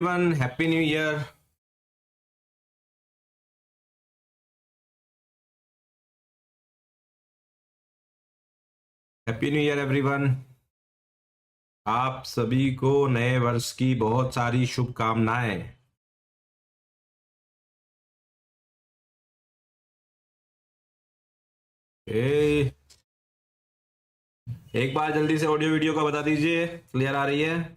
everyone, happy new year. Happy new year everyone. आप सभी को नए वर्ष की बहुत सारी शुभकामनाएं। ए, एक बार जल्दी से ऑडियो वीडियो का बता दीजिए, क्लियर आ रही है?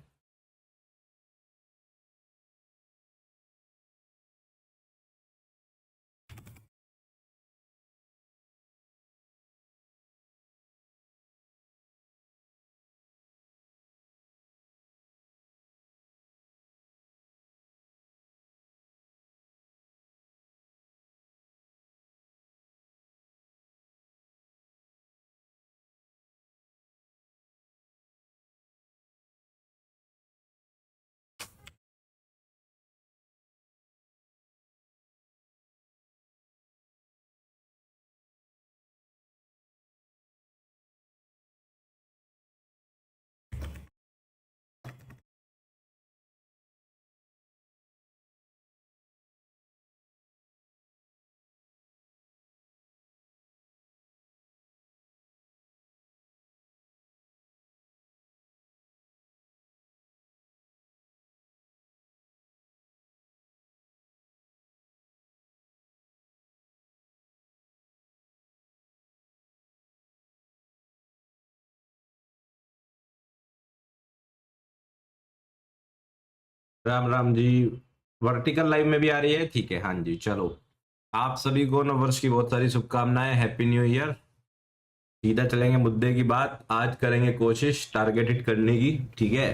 राम राम जी। वर्टिकल लाइव में भी आ रही है? ठीक है, हाँ जी, चलो। आप सभी को नव वर्ष की बहुत सारी शुभकामनाएं, हैप्पी न्यू ईयर। सीधा चलेंगे मुद्दे की बात। आज करेंगे कोशिश टारगेट हिट करने की, ठीक है?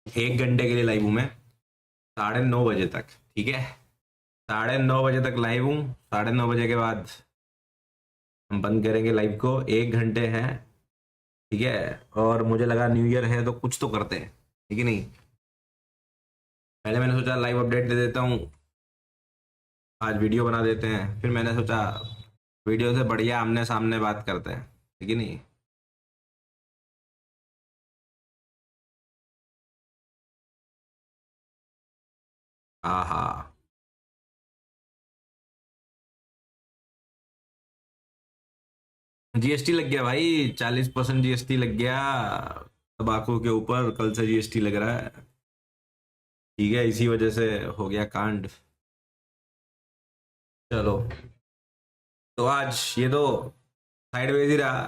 1 घंटे के लिए लाइव हूं मैं, 9:30 बजे तक, ठीक है? 9:30 बजे तक लाइव हूँ। 9:30 बजे के बाद हम बंद करेंगे लाइव को। 1 घंटे हैं, ठीक है? और मुझे लगा न्यू ईयर है तो कुछ तो करते हैं, ठीक है नहीं? पहले मैंने सोचा लाइव अपडेट दे देता हूँ, आज वीडियो बना देते हैं। फिर मैंने सोचा वीडियो से बढ़िया आमने सामने बात करते हैं, ठीक है नहीं? हाँ हाँ। जीएसटी लग गया भाई, 40% जीएसटी लग गया तंबाकू के ऊपर। कल से जीएसटी लग रहा है, ठीक है? इसी वजह से हो गया कांड। चलो, तो आज ये तो साइडवेज ही रहा।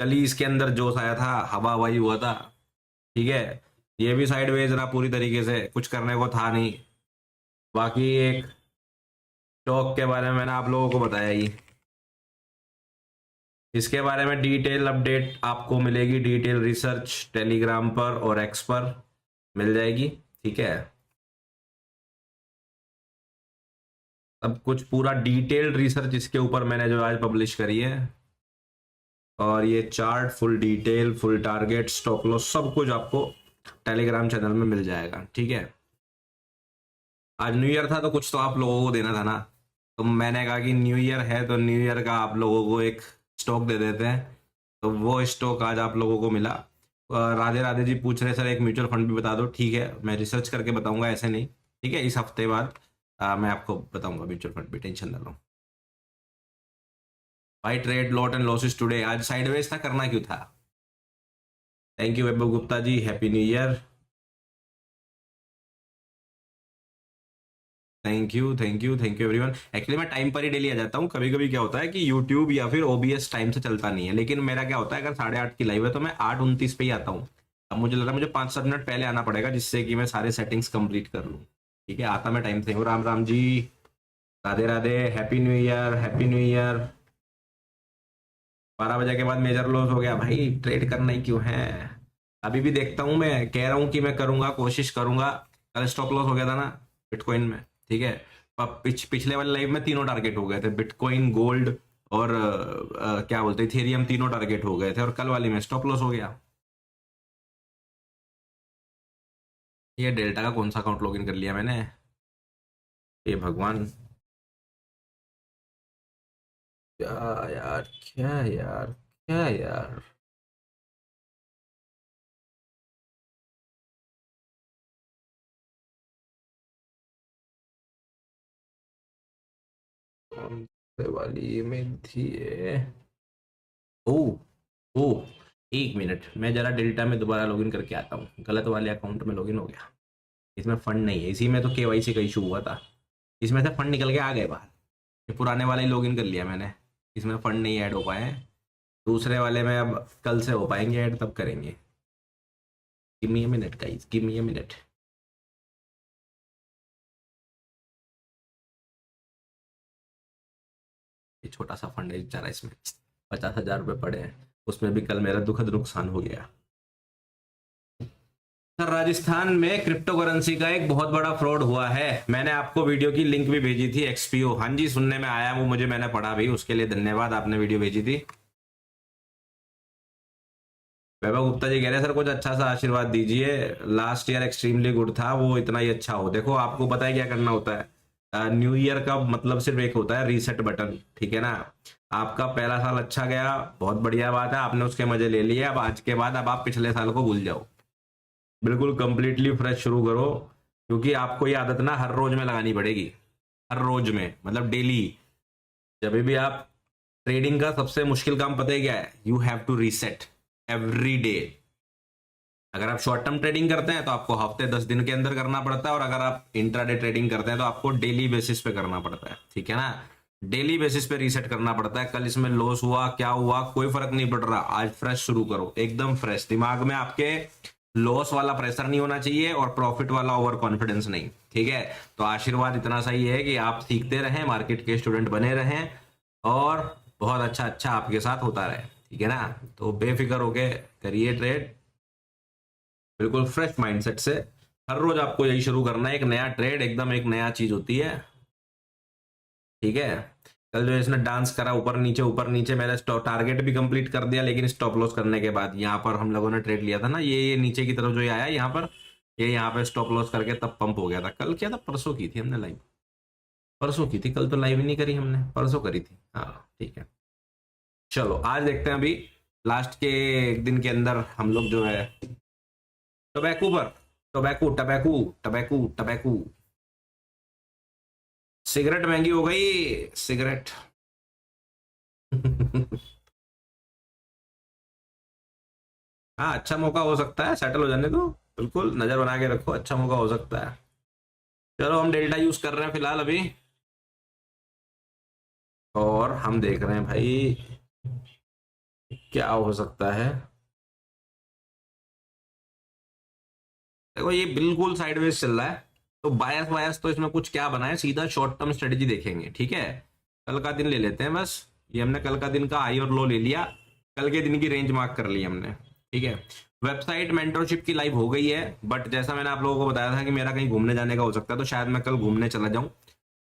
कल ही इसके अंदर जोश आया था, हवा हवाई हुआ था, ठीक है? ये भी साइडवेज रहा पूरी तरीके से, कुछ करने को था नहीं। बाकी एक स्टॉक के बारे में मैंने आप लोगों को बताया ही। इसके बारे में डिटेल अपडेट आपको मिलेगी, डिटेल रिसर्च टेलीग्राम पर और एक्स पर मिल जाएगी, ठीक है? अब कुछ पूरा डिटेल्ड रिसर्च इसके ऊपर मैंने जो आज पब्लिश करी है, और ये chart full detail, full target, stop loss, सब कुछ आपको टेलीग्राम चैनल में मिल जाएगा, ठीक है? आज न्यू ईयर था तो कुछ तो आप लोगों को देना था ना। तो मैंने कहा कि न्यू ईयर है तो न्यू ईयर का आप लोगों को एक स्टॉक दे देते हैं। तो वो स्टॉक आज आप लोगों को मिला। राधे राधे जी पूछ रहे सर एक म्यूचुअल फंड भी बता दो। ठीक है, मैं रिसर्च करके बताऊंगा, ऐसे नहीं, ठीक है? इस हफ्ते बाद मैं आपको बताऊंगा म्यूचुअल फंड भी, टेंशन ना लो भाई। Trade lot and losses today, आज साइडवेज था, करना क्यों था? Thank you Vaibhav Gupta ji, happy new year. Thank you thank you thank you everyone. Actually मैं टाइम पर ही डेली आ जाता हूँ। कभी कभी क्या होता है कि यूट्यूब या फिर ओबीएस टाइम से चलता नहीं है, लेकिन मेरा क्या होता है, अगर 8:30 की लाइव है तो मैं 8:29 पे ही आता हूँ। अब मुझे लग रहा है मुझे 5-7 मिनट पहले आना पड़ेगा, जिससे कि मैं सारे सेटिंग्स कंप्लीट कर लूँ, ठीक है? आता मैं टाइम से हूँ। Ram Ram ji, Radhe Radhe, happy new year, happy new year. 12 बजे के बाद मेजर लॉस हो गया भाई, ट्रेड करना ही क्यों है? अभी भी देखता हूँ, मैं कह रहा हूँ कि मैं करूंगा, कोशिश करूंगा। कल स्टॉप लॉस हो गया था ना बिटकॉइन में, ठीक है? पिछले वाले लाइव में तीनों टारगेट हो गए थे, बिटकॉइन, गोल्ड और क्या बोलते हैं, इथेरियम, तीनों टारगेट हो गए थे, और कल वाली में स्टॉप लॉस हो गया। ये डेल्टा का कौन सा अकाउंट लॉगिन कर लिया मैंने? ये भगवान, क्या यार, क्या यार, क्या यार। ये वाली में थी ये। ओ ओ, एक मिनट, मैं जरा डेल्टा में दोबारा लॉगिन करके आता हूँ, गलत वाले अकाउंट में लॉगिन हो गया। इसमें फंड नहीं है, इसी में तो केवाईसी का इशू हुआ था, इसमें से फंड निकल के आ गए बाहर। ये पुराने वाले ही लॉगिन कर लिया मैंने, इसमें फंड नहीं ऐड हो पाए हैं। दूसरे वाले में अब कल से हो पाएंगे ऐड, तब करेंगे। Give me a minute guys, give me a minute. ये छोटा सा फंड है बेचारा, इसमें 50,000 रुपये पड़े हैं, उसमें भी कल मेरा दुखद नुकसान हो गया। सर राजस्थान में क्रिप्टो करेंसी का एक बहुत बड़ा फ्रॉड हुआ है, मैंने आपको वीडियो की लिंक भी भेजी थी, एक्सपीओ। हाँ जी, सुनने में आया, वो मुझे, मैंने पढ़ा भी, उसके लिए धन्यवाद, आपने वीडियो भेजी थी। वैभव गुप्ता जी कह रहे हैं सर कुछ अच्छा सा आशीर्वाद दीजिए, लास्ट ईयर एक्सट्रीमली गुड था, वो इतना ही अच्छा हो। देखो आपको पता है क्या करना होता है, न्यू ईयर का मतलब सिर्फ एक होता है, रीसेट बटन, ठीक है ना। आपका पहला साल अच्छा गया, बहुत बढ़िया बात है, आपने उसके मजे ले लिए, अब आज के बाद अब आप पिछले साल को भूल जाओ, बिल्कुल कंप्लीटली फ्रेश शुरू करो। क्योंकि आपको ये आदत ना हर रोज में लगानी पड़ेगी, हर रोज में, मतलब डेली। जब भी आप, ट्रेडिंग का सबसे मुश्किल काम पता है क्या है, you have to reset every day. अगर आप शॉर्ट टर्म ट्रेडिंग करते हैं तो आपको हफ्ते 10 दिन के अंदर करना पड़ता है, और अगर आप इंट्राडे ट्रेडिंग करते हैं तो आपको डेली बेसिस पे करना पड़ता है, ठीक है ना। डेली बेसिस पे रीसेट करना पड़ता है, कल इसमें लॉस हुआ क्या हुआ कोई फर्क नहीं पड़ रहा, आज फ्रेश शुरू करो, एकदम फ्रेश, दिमाग में आपके लॉस वाला प्रेशर नहीं होना चाहिए और प्रॉफिट वाला ओवर कॉन्फिडेंस नहीं, ठीक है। तो आशीर्वाद इतना सही है कि आप सीखते रहें, मार्केट के स्टूडेंट बने रहें, और बहुत अच्छा अच्छा आपके साथ होता रहे, ठीक है ना। तो बेफिक्र होके करिए ट्रेड, बिल्कुल फ्रेश माइंडसेट से। हर रोज आपको यही शुरू करना है, एक नया ट्रेड, एकदम एक नया चीज होती है, ठीक है। कल जो इसने डांस करा ऊपर नीचे, मैंने टारगेट भी कंप्लीट कर दिया, लेकिन स्टॉप लॉस करने के बाद यहाँ पर हम लोगों ने ट्रेड लिया था ना, ये नीचे की तरफ जो ये आया यहाँ पर, ये यहाँ पे स्टॉप लॉस करके तब पंप हो गया था। कल क्या था, परसों की थी हमने लाइव, परसों की थी, कल तो लाइव ही नहीं करी हमने, परसों करी थी, हाँ ठीक है। चलो आज देखते हैं, अभी लास्ट के एक दिन के अंदर हम लोग जो है, टोबैको पर, tobacco tobacco tobacco tobacco, cigarette महंगी हो गई, सिगरेट। हाँ अच्छा मौका हो सकता है, सेटल हो जाने दो, बिल्कुल नजर बना के रखो, अच्छा मौका हो सकता है। चलो हम डेल्टा यूज कर रहे हैं फिलहाल अभी, और हम देख रहे हैं भाई क्या हो सकता है। देखो ये बिल्कुल साइडवेज चल रहा है, तो बायस वायस तो इसमें कुछ क्या बनाए, सीधा शॉर्ट टर्म स्ट्रेटेजी देखेंगे, ठीक है। कल का दिन ले लेते हैं बस, ये हमने कल का दिन का हाई और लो ले लिया, कल के दिन की रेंज मार्क कर ली हमने, ठीक है। वेबसाइट मेंटरशिप की लाइव हो गई है, बट जैसा मैंने आप लोगों को बताया था कि मेरा कहीं घूमने जाने का हो सकता है, तो शायद मैं कल घूमने चला जाऊं,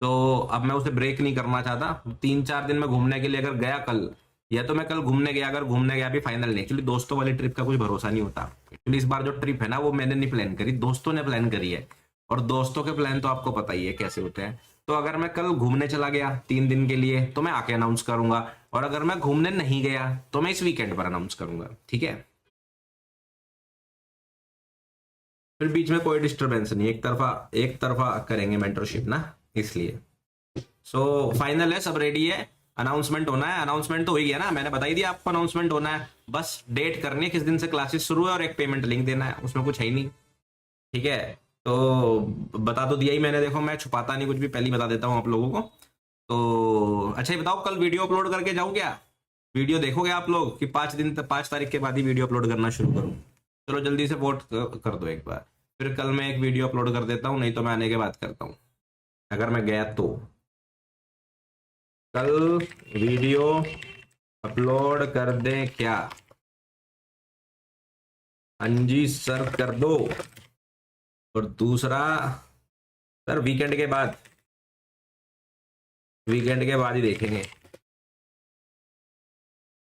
तो अब मैं उसे ब्रेक नहीं करना चाहता। 3-4 दिन में घूमने के लिए अगर गया कल, या तो मैं कल घूमने गया, अगर घूमने गया भी फाइनल नहीं, एक्चुअली दोस्तों वाली ट्रिप का कुछ भरोसा नहीं होता। एक्चुअली इस बार जो ट्रिप है ना, वो मैंने नहीं प्लान करी, दोस्तों ने प्लान करी है, और दोस्तों के प्लान तो आपको पता ही है कैसे होते हैं। तो अगर मैं कल घूमने चला गया 3 दिन के लिए, तो मैं आके अनाउंस करूंगा, और अगर मैं घूमने नहीं गया तो मैं इस वीकेंड पर अनाउंस करूंगा, ठीक है। फिर बीच में कोई डिस्टरबेंस नहीं, एक तरफा करेंगे मेंटरशिप ना, इसलिए। सो फाइनल है, सब रेडी है, अनाउंसमेंट होना है, अनाउंसमेंट तो हो ही गया ना, मैंने बता ही दिया आपको, अनाउंसमेंट होना है, बस डेट करनी है किस दिन से क्लासेस शुरू है, और एक पेमेंट लिंक देना है, उसमें कुछ है ही नहीं, ठीक है। तो बता तो दिया ही मैंने, देखो मैं छुपाता नहीं कुछ भी, पहले ही बता देता हूँ आप लोगों को। तो अच्छा ये बताओ, कल वीडियो अपलोड करके जाऊँ क्या, वीडियो देखोगे आप लोग कि 5 दिन तक, 5 तारीख के बाद ही वीडियो अपलोड करना शुरू करूँ। चलो जल्दी से वोट कर दो एक बार, फिर कल मैं एक वीडियो अपलोड कर देता हूँ, नहीं तो मैं आने के बाद करता हूँ, अगर मैं गया तो। कल वीडियो अपलोड कर दें क्या, हाँ जी सर कर दो। और दूसरा, सर वीकेंड के बाद, वीकेंड के बाद ही देखेंगे,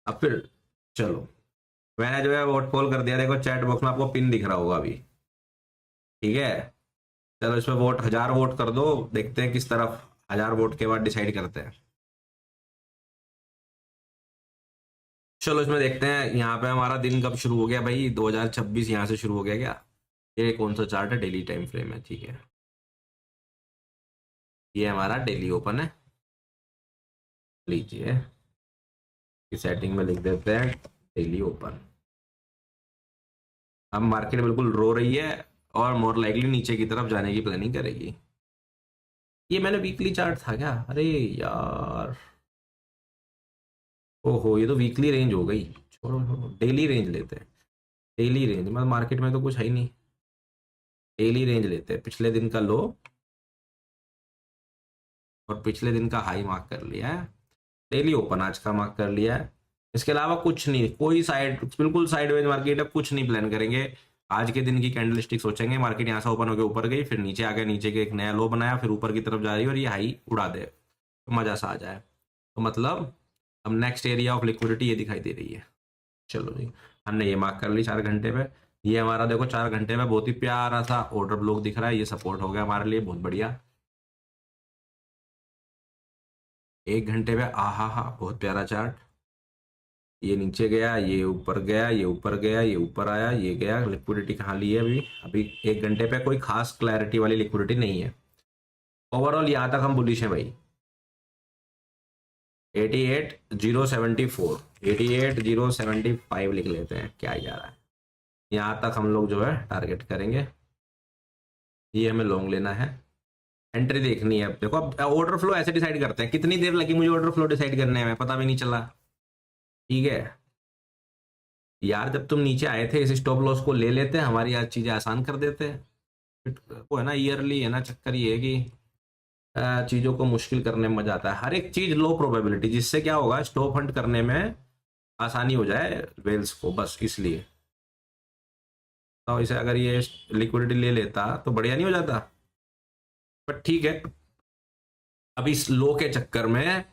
अब फिर। चलो मैंने जो है वोट पोल कर दिया, देखो चैट बॉक्स में आपको पिन दिख रहा होगा अभी, ठीक है। चलो इसमें वोट 1000 वोट कर दो, देखते हैं किस तरफ, 1000 वोट के बाद डिसाइड करते हैं। चलो इसमें देखते हैं, यहाँ पे हमारा दिन कब शुरू हो गया भाई, 2026 यहाँ से शुरू हो गया क्या, ये कौन सा चार्ट है, डेली टाइम फ्रेम है, ठीक है। ये हमारा डेली ओपन है, लीजिए, इस सेटिंग में लिख देते हैं डेली ओपन। अब मार्केट बिल्कुल रो रही है और मोर लाइकली नीचे की तरफ जाने की प्लानिंग करेगी। ये मैंने वीकली चार्ट था क्या? अरे यार, ओहो, ये तो वीकली रेंज हो गई। छोड़ो छोड़ो, डेली रेंज लेते हैं। डेली रेंज मतलब मार्केट में तो कुछ है ही नहीं। डेली रेंज लेते हैं, पिछले दिन का लो और पिछले दिन का हाई मार्क कर लिया है। डेली ओपन आज का मार्क कर लिया है। इसके अलावा कुछ नहीं, कोई साइड, बिल्कुल साइडवेज मार्केट है, कुछ नहीं प्लान करेंगे। आज के दिन की कैंडल स्टिक सोचेंगे, मार्केट यहाँ से ओपन होकर ऊपर गई, फिर नीचे आ गया, नीचे के एक नया लो बनाया, फिर ऊपर की तरफ जा रही है और ये हाई उड़ा दे तो मजा सा आ जाए। तो मतलब अब नेक्स्ट एरिया ऑफ लिक्विडिटी ये दिखाई दे रही है। चलो जी, हमने ये मार्क कर ली 4 घंटे पे। ये हमारा देखो 4 घंटे में बहुत ही प्यारा सा ऑर्डर ब्लॉक दिख रहा है, ये सपोर्ट हो गया हमारे लिए, बहुत बढ़िया। 1 घंटे पे आहा हा, बहुत प्यारा चार्ट। ये नीचे गया, ये ऊपर गया, ये ऊपर गया, ये ऊपर आया, ये गया। लिक्विडिटी कहाँ ली है अभी? अभी 1 घंटे पे कोई खास क्लैरिटी वाली लिक्विडिटी नहीं है। ओवरऑल यहाँ तक हम बुलिश हैं भाई। 88,074, 88,075 लिख लेते हैं, क्या ही जा रहा है। यहाँ तक हम लोग जो है टारगेट करेंगे। ये हमें लॉन्ग लेना है, एंट्री देखनी है। देखो अब ऑर्डर फ्लो ऐसे डिसाइड करते हैं, कितनी देर लगी मुझे ऑर्डर फ्लो डिसाइड करने में, पता भी नहीं चला। ठीक है यार, जब तुम नीचे आए थे इस स्टॉप लॉस को ले लेते, हमारी आज चीजें आसान कर देते। वो है ना, ईयरली है ना चक्कर, ये है कि चीजों को मुश्किल करने में मजा आता है। हर एक चीज लो प्रोबेबिलिटी, जिससे क्या होगा, स्टॉप हंट करने में आसानी हो जाए वेल्स को, बस इसलिए। तो इसे अगर ये लिक्विडिटी ले लेता तो बढ़िया नहीं हो जाता। बट ठीक है, अभी इस लो के चक्कर में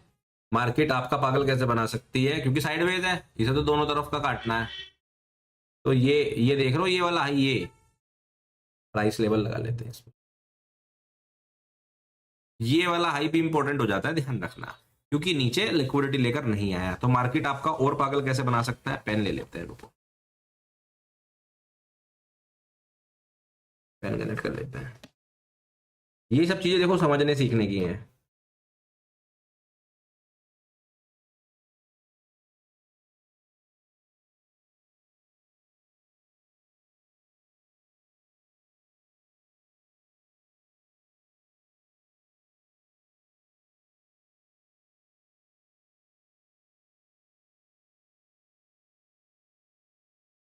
मार्केट आपका पागल कैसे बना सकती है, क्योंकि साइडवेज है, इसे तो दोनों तरफ का काटना है। तो ये देख रहे हो, ये वाला हाई, ये प्राइस लेवल लगा लेते हैं इसमें। ये वाला हाई भी इंपॉर्टेंट हो जाता है, ध्यान रखना, क्योंकि नीचे लिक्विडिटी लेकर नहीं आया तो मार्केट आपका और पागल कैसे बना सकता है। पेन ले लेते हैं, रुको, पेन कनेक्ट कर लेते हैं। ये सब चीजें देखो समझने सीखने की हैं।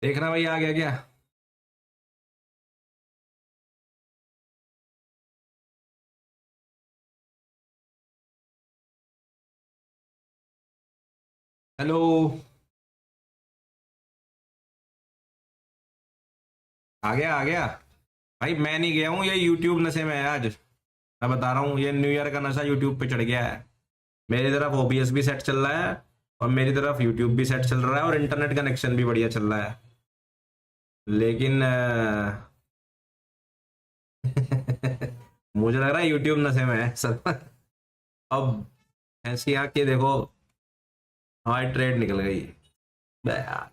देखना भाई, आ गया क्या? हेलो, आ गया आ गया। भाई मैं नहीं गया हूँ, ये यूट्यूब नशे में है आज। मैं बता रहा हूँ, ये न्यू ईयर का नशा यूट्यूब पे चढ़ गया है। मेरी तरफ ओबीएस भी सेट चल रहा है और मेरी तरफ यूट्यूब भी सेट चल रहा है और इंटरनेट कनेक्शन भी बढ़िया चल रहा है। लेकिन मुझे लग रहा है यूट्यूब नशे में है सब। अब ऐसी आके देखो, हमारी ट्रेड निकल गई। बे यार,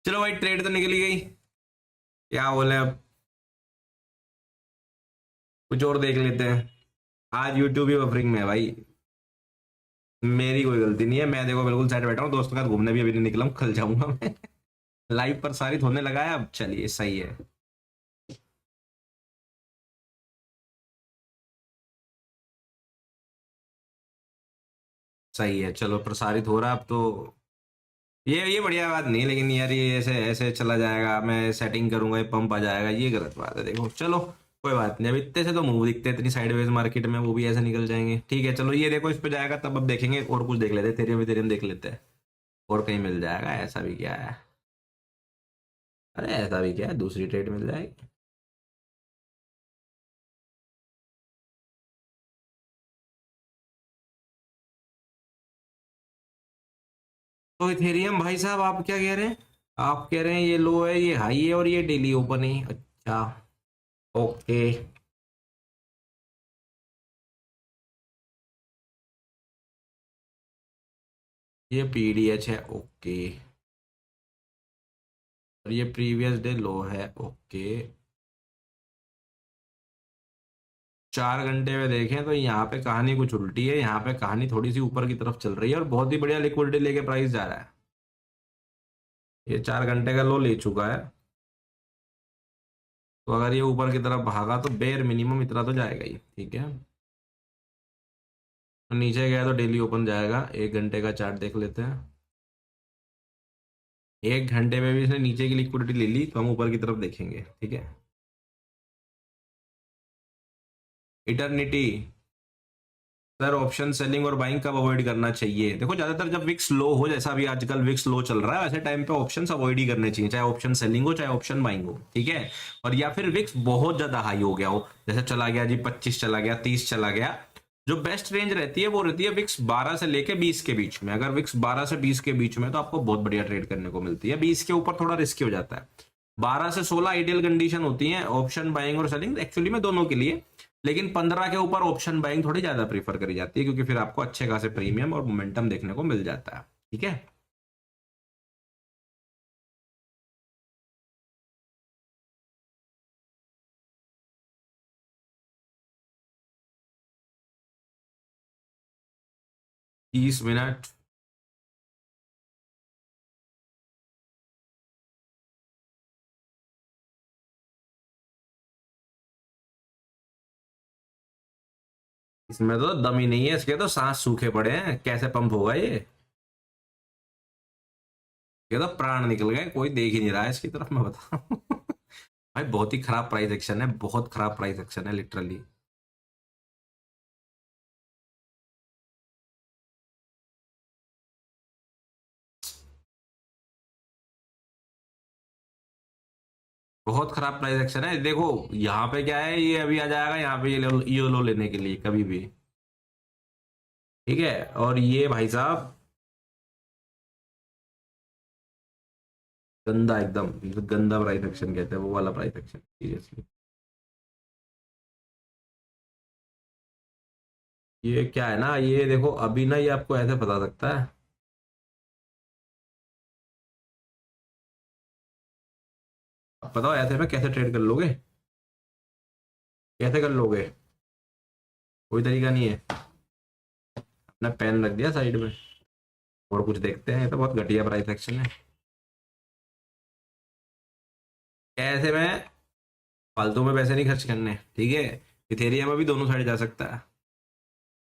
चलो भाई, ट्रेड तो निकली गई, क्या बोले अब, कुछ और देख लेते हैं। आज यूट्यूब ही बफरिंग में है भाई। मेरी कोई गलती नहीं है, मैं देखो बिल्कुल साइड बैठा हूँ, दोस्तों के साथ घूमने भी अभी नहीं निकला हूँ, कल जाऊंगा मैं। लाइव प्रसारित होने लगा है अब, चलिए सही है। सही है, चलो प्रसारित हो रहा है अब तो। ये बढ़िया बात नहीं, लेकिन यार ये ऐसे ऐसे चला जाएगा, मैं सेटिंग करूंगा, ये पंप आ जाएगा, ये गलत बात है। देखो चलो, कोई बात नहीं, अब इतने से तो मूव दिखते हैं, इतनी साइडवेज मार्केट में वो भी ऐसे निकल जाएंगे। ठीक है चलो, ये देखो इस पे जाएगा तब अब देखेंगे, और कुछ देख लेते हैं, एथेरियम वेथेरियम देख लेते हैं, और कहीं मिल जाएगा, ऐसा भी क्या है। अरे ऐसा भी क्या है, दूसरी ट्रेड मिल जाएगी। तो इथेरियम भाई साहब, आप क्या कह रहे हैं? आप कह रहे हैं ये लो है, ये हाई है और ये डेली ओपन है, अच्छा। ओके, ये पीडीएच है, ओके। और ये प्रीवियस डे लो है, ओके। 4 घंटे में देखें तो यहाँ पे कहानी कुछ उल्टी है, यहाँ पे कहानी थोड़ी सी ऊपर की तरफ चल रही है और बहुत ही बढ़िया लिक्विडिटी लेके प्राइस जा रहा है। ये 4 घंटे का लो ले चुका है, तो अगर ये ऊपर की तरफ भागा तो बेयर मिनिमम इतना तो जाएगा ही, ठीक है। नीचे गया तो डेली ओपन जाएगा। 1 घंटे का चार्ट देख लेते हैं। 1 घंटे में भी इसने नीचे की लिक्विडिटी ले ली, तो हम ऊपर की तरफ देखेंगे, ठीक है। इटर्निटी, सर ऑप्शन सेलिंग और बाइंग कब अवॉइड करना चाहिए? देखो ज्यादातर जब विक्स लो हो, जैसा अभी आजकल विक्स लो चल रहा है, वैसे टाइम पे ऑप्शंस अवॉइड ही करने चाहिए, चाहे ऑप्शन सेलिंग हो चाहे ऑप्शन बाइंग हो, ठीक है। और या फिर विक्स बहुत ज्यादा हाई हो गया हो, जैसे चला गया जी 25 चला गया, 30 चला गया, जो बेस्ट रेंज रहती है वो रहती है विक्स 12 से लेके 20 के बीच में। अगर विक्स 12 से 20 के बीच में तो आपको बहुत बढ़िया ट्रेड करने को मिलती है। 20 के ऊपर थोड़ा रिस्की हो जाता है। 12 से 16 आइडियल कंडीशन होती है ऑप्शन बाइंग और सेलिंग एक्चुअली में दोनों के लिए, लेकिन 15 के ऊपर ऑप्शन बाइंग थोड़ी ज्यादा प्रीफर करी जाती है, क्योंकि फिर आपको अच्छे खासे प्रीमियम और मोमेंटम देखने को मिल जाता है, ठीक है। तीस मिनट इसमें तो दम ही नहीं है, इसके तो सांस सूखे पड़े हैं, कैसे पंप होगा ये तो प्राण निकल गए, कोई देख ही नहीं रहा है इसकी तरफ, मैं बताऊं। भाई बहुत ही खराब प्राइस एक्शन है, बहुत खराब प्राइस एक्शन है लिटरली। बहुत खराब प्राइस एक्शन है। देखो यहाँ पे क्या है, ये अभी आ जाएगा यहाँ पे ये लो लेने के लिए कभी भी, ठीक है। और ये भाई साहब गंदा एकदम, गंदा प्राइस एक्शन कहते हैं वो वाला प्राइस एक्शन, सीरियसली। ये क्या है ना, ये देखो अभी ना ये आपको ऐसे पता सकता है। अब बताओ ऐसे में कैसे ट्रेड कर लोगे, कैसे कर लोगे? कोई तरीका नहीं है। अपना पेन रख दिया साइड में और कुछ देखते हैं, ये तो बहुत घटिया प्राइस एक्शन है। ऐसे में फालतू में पैसे नहीं खर्च करने, ठीक है। इथेरियम में भी दोनों साइड जा सकता है,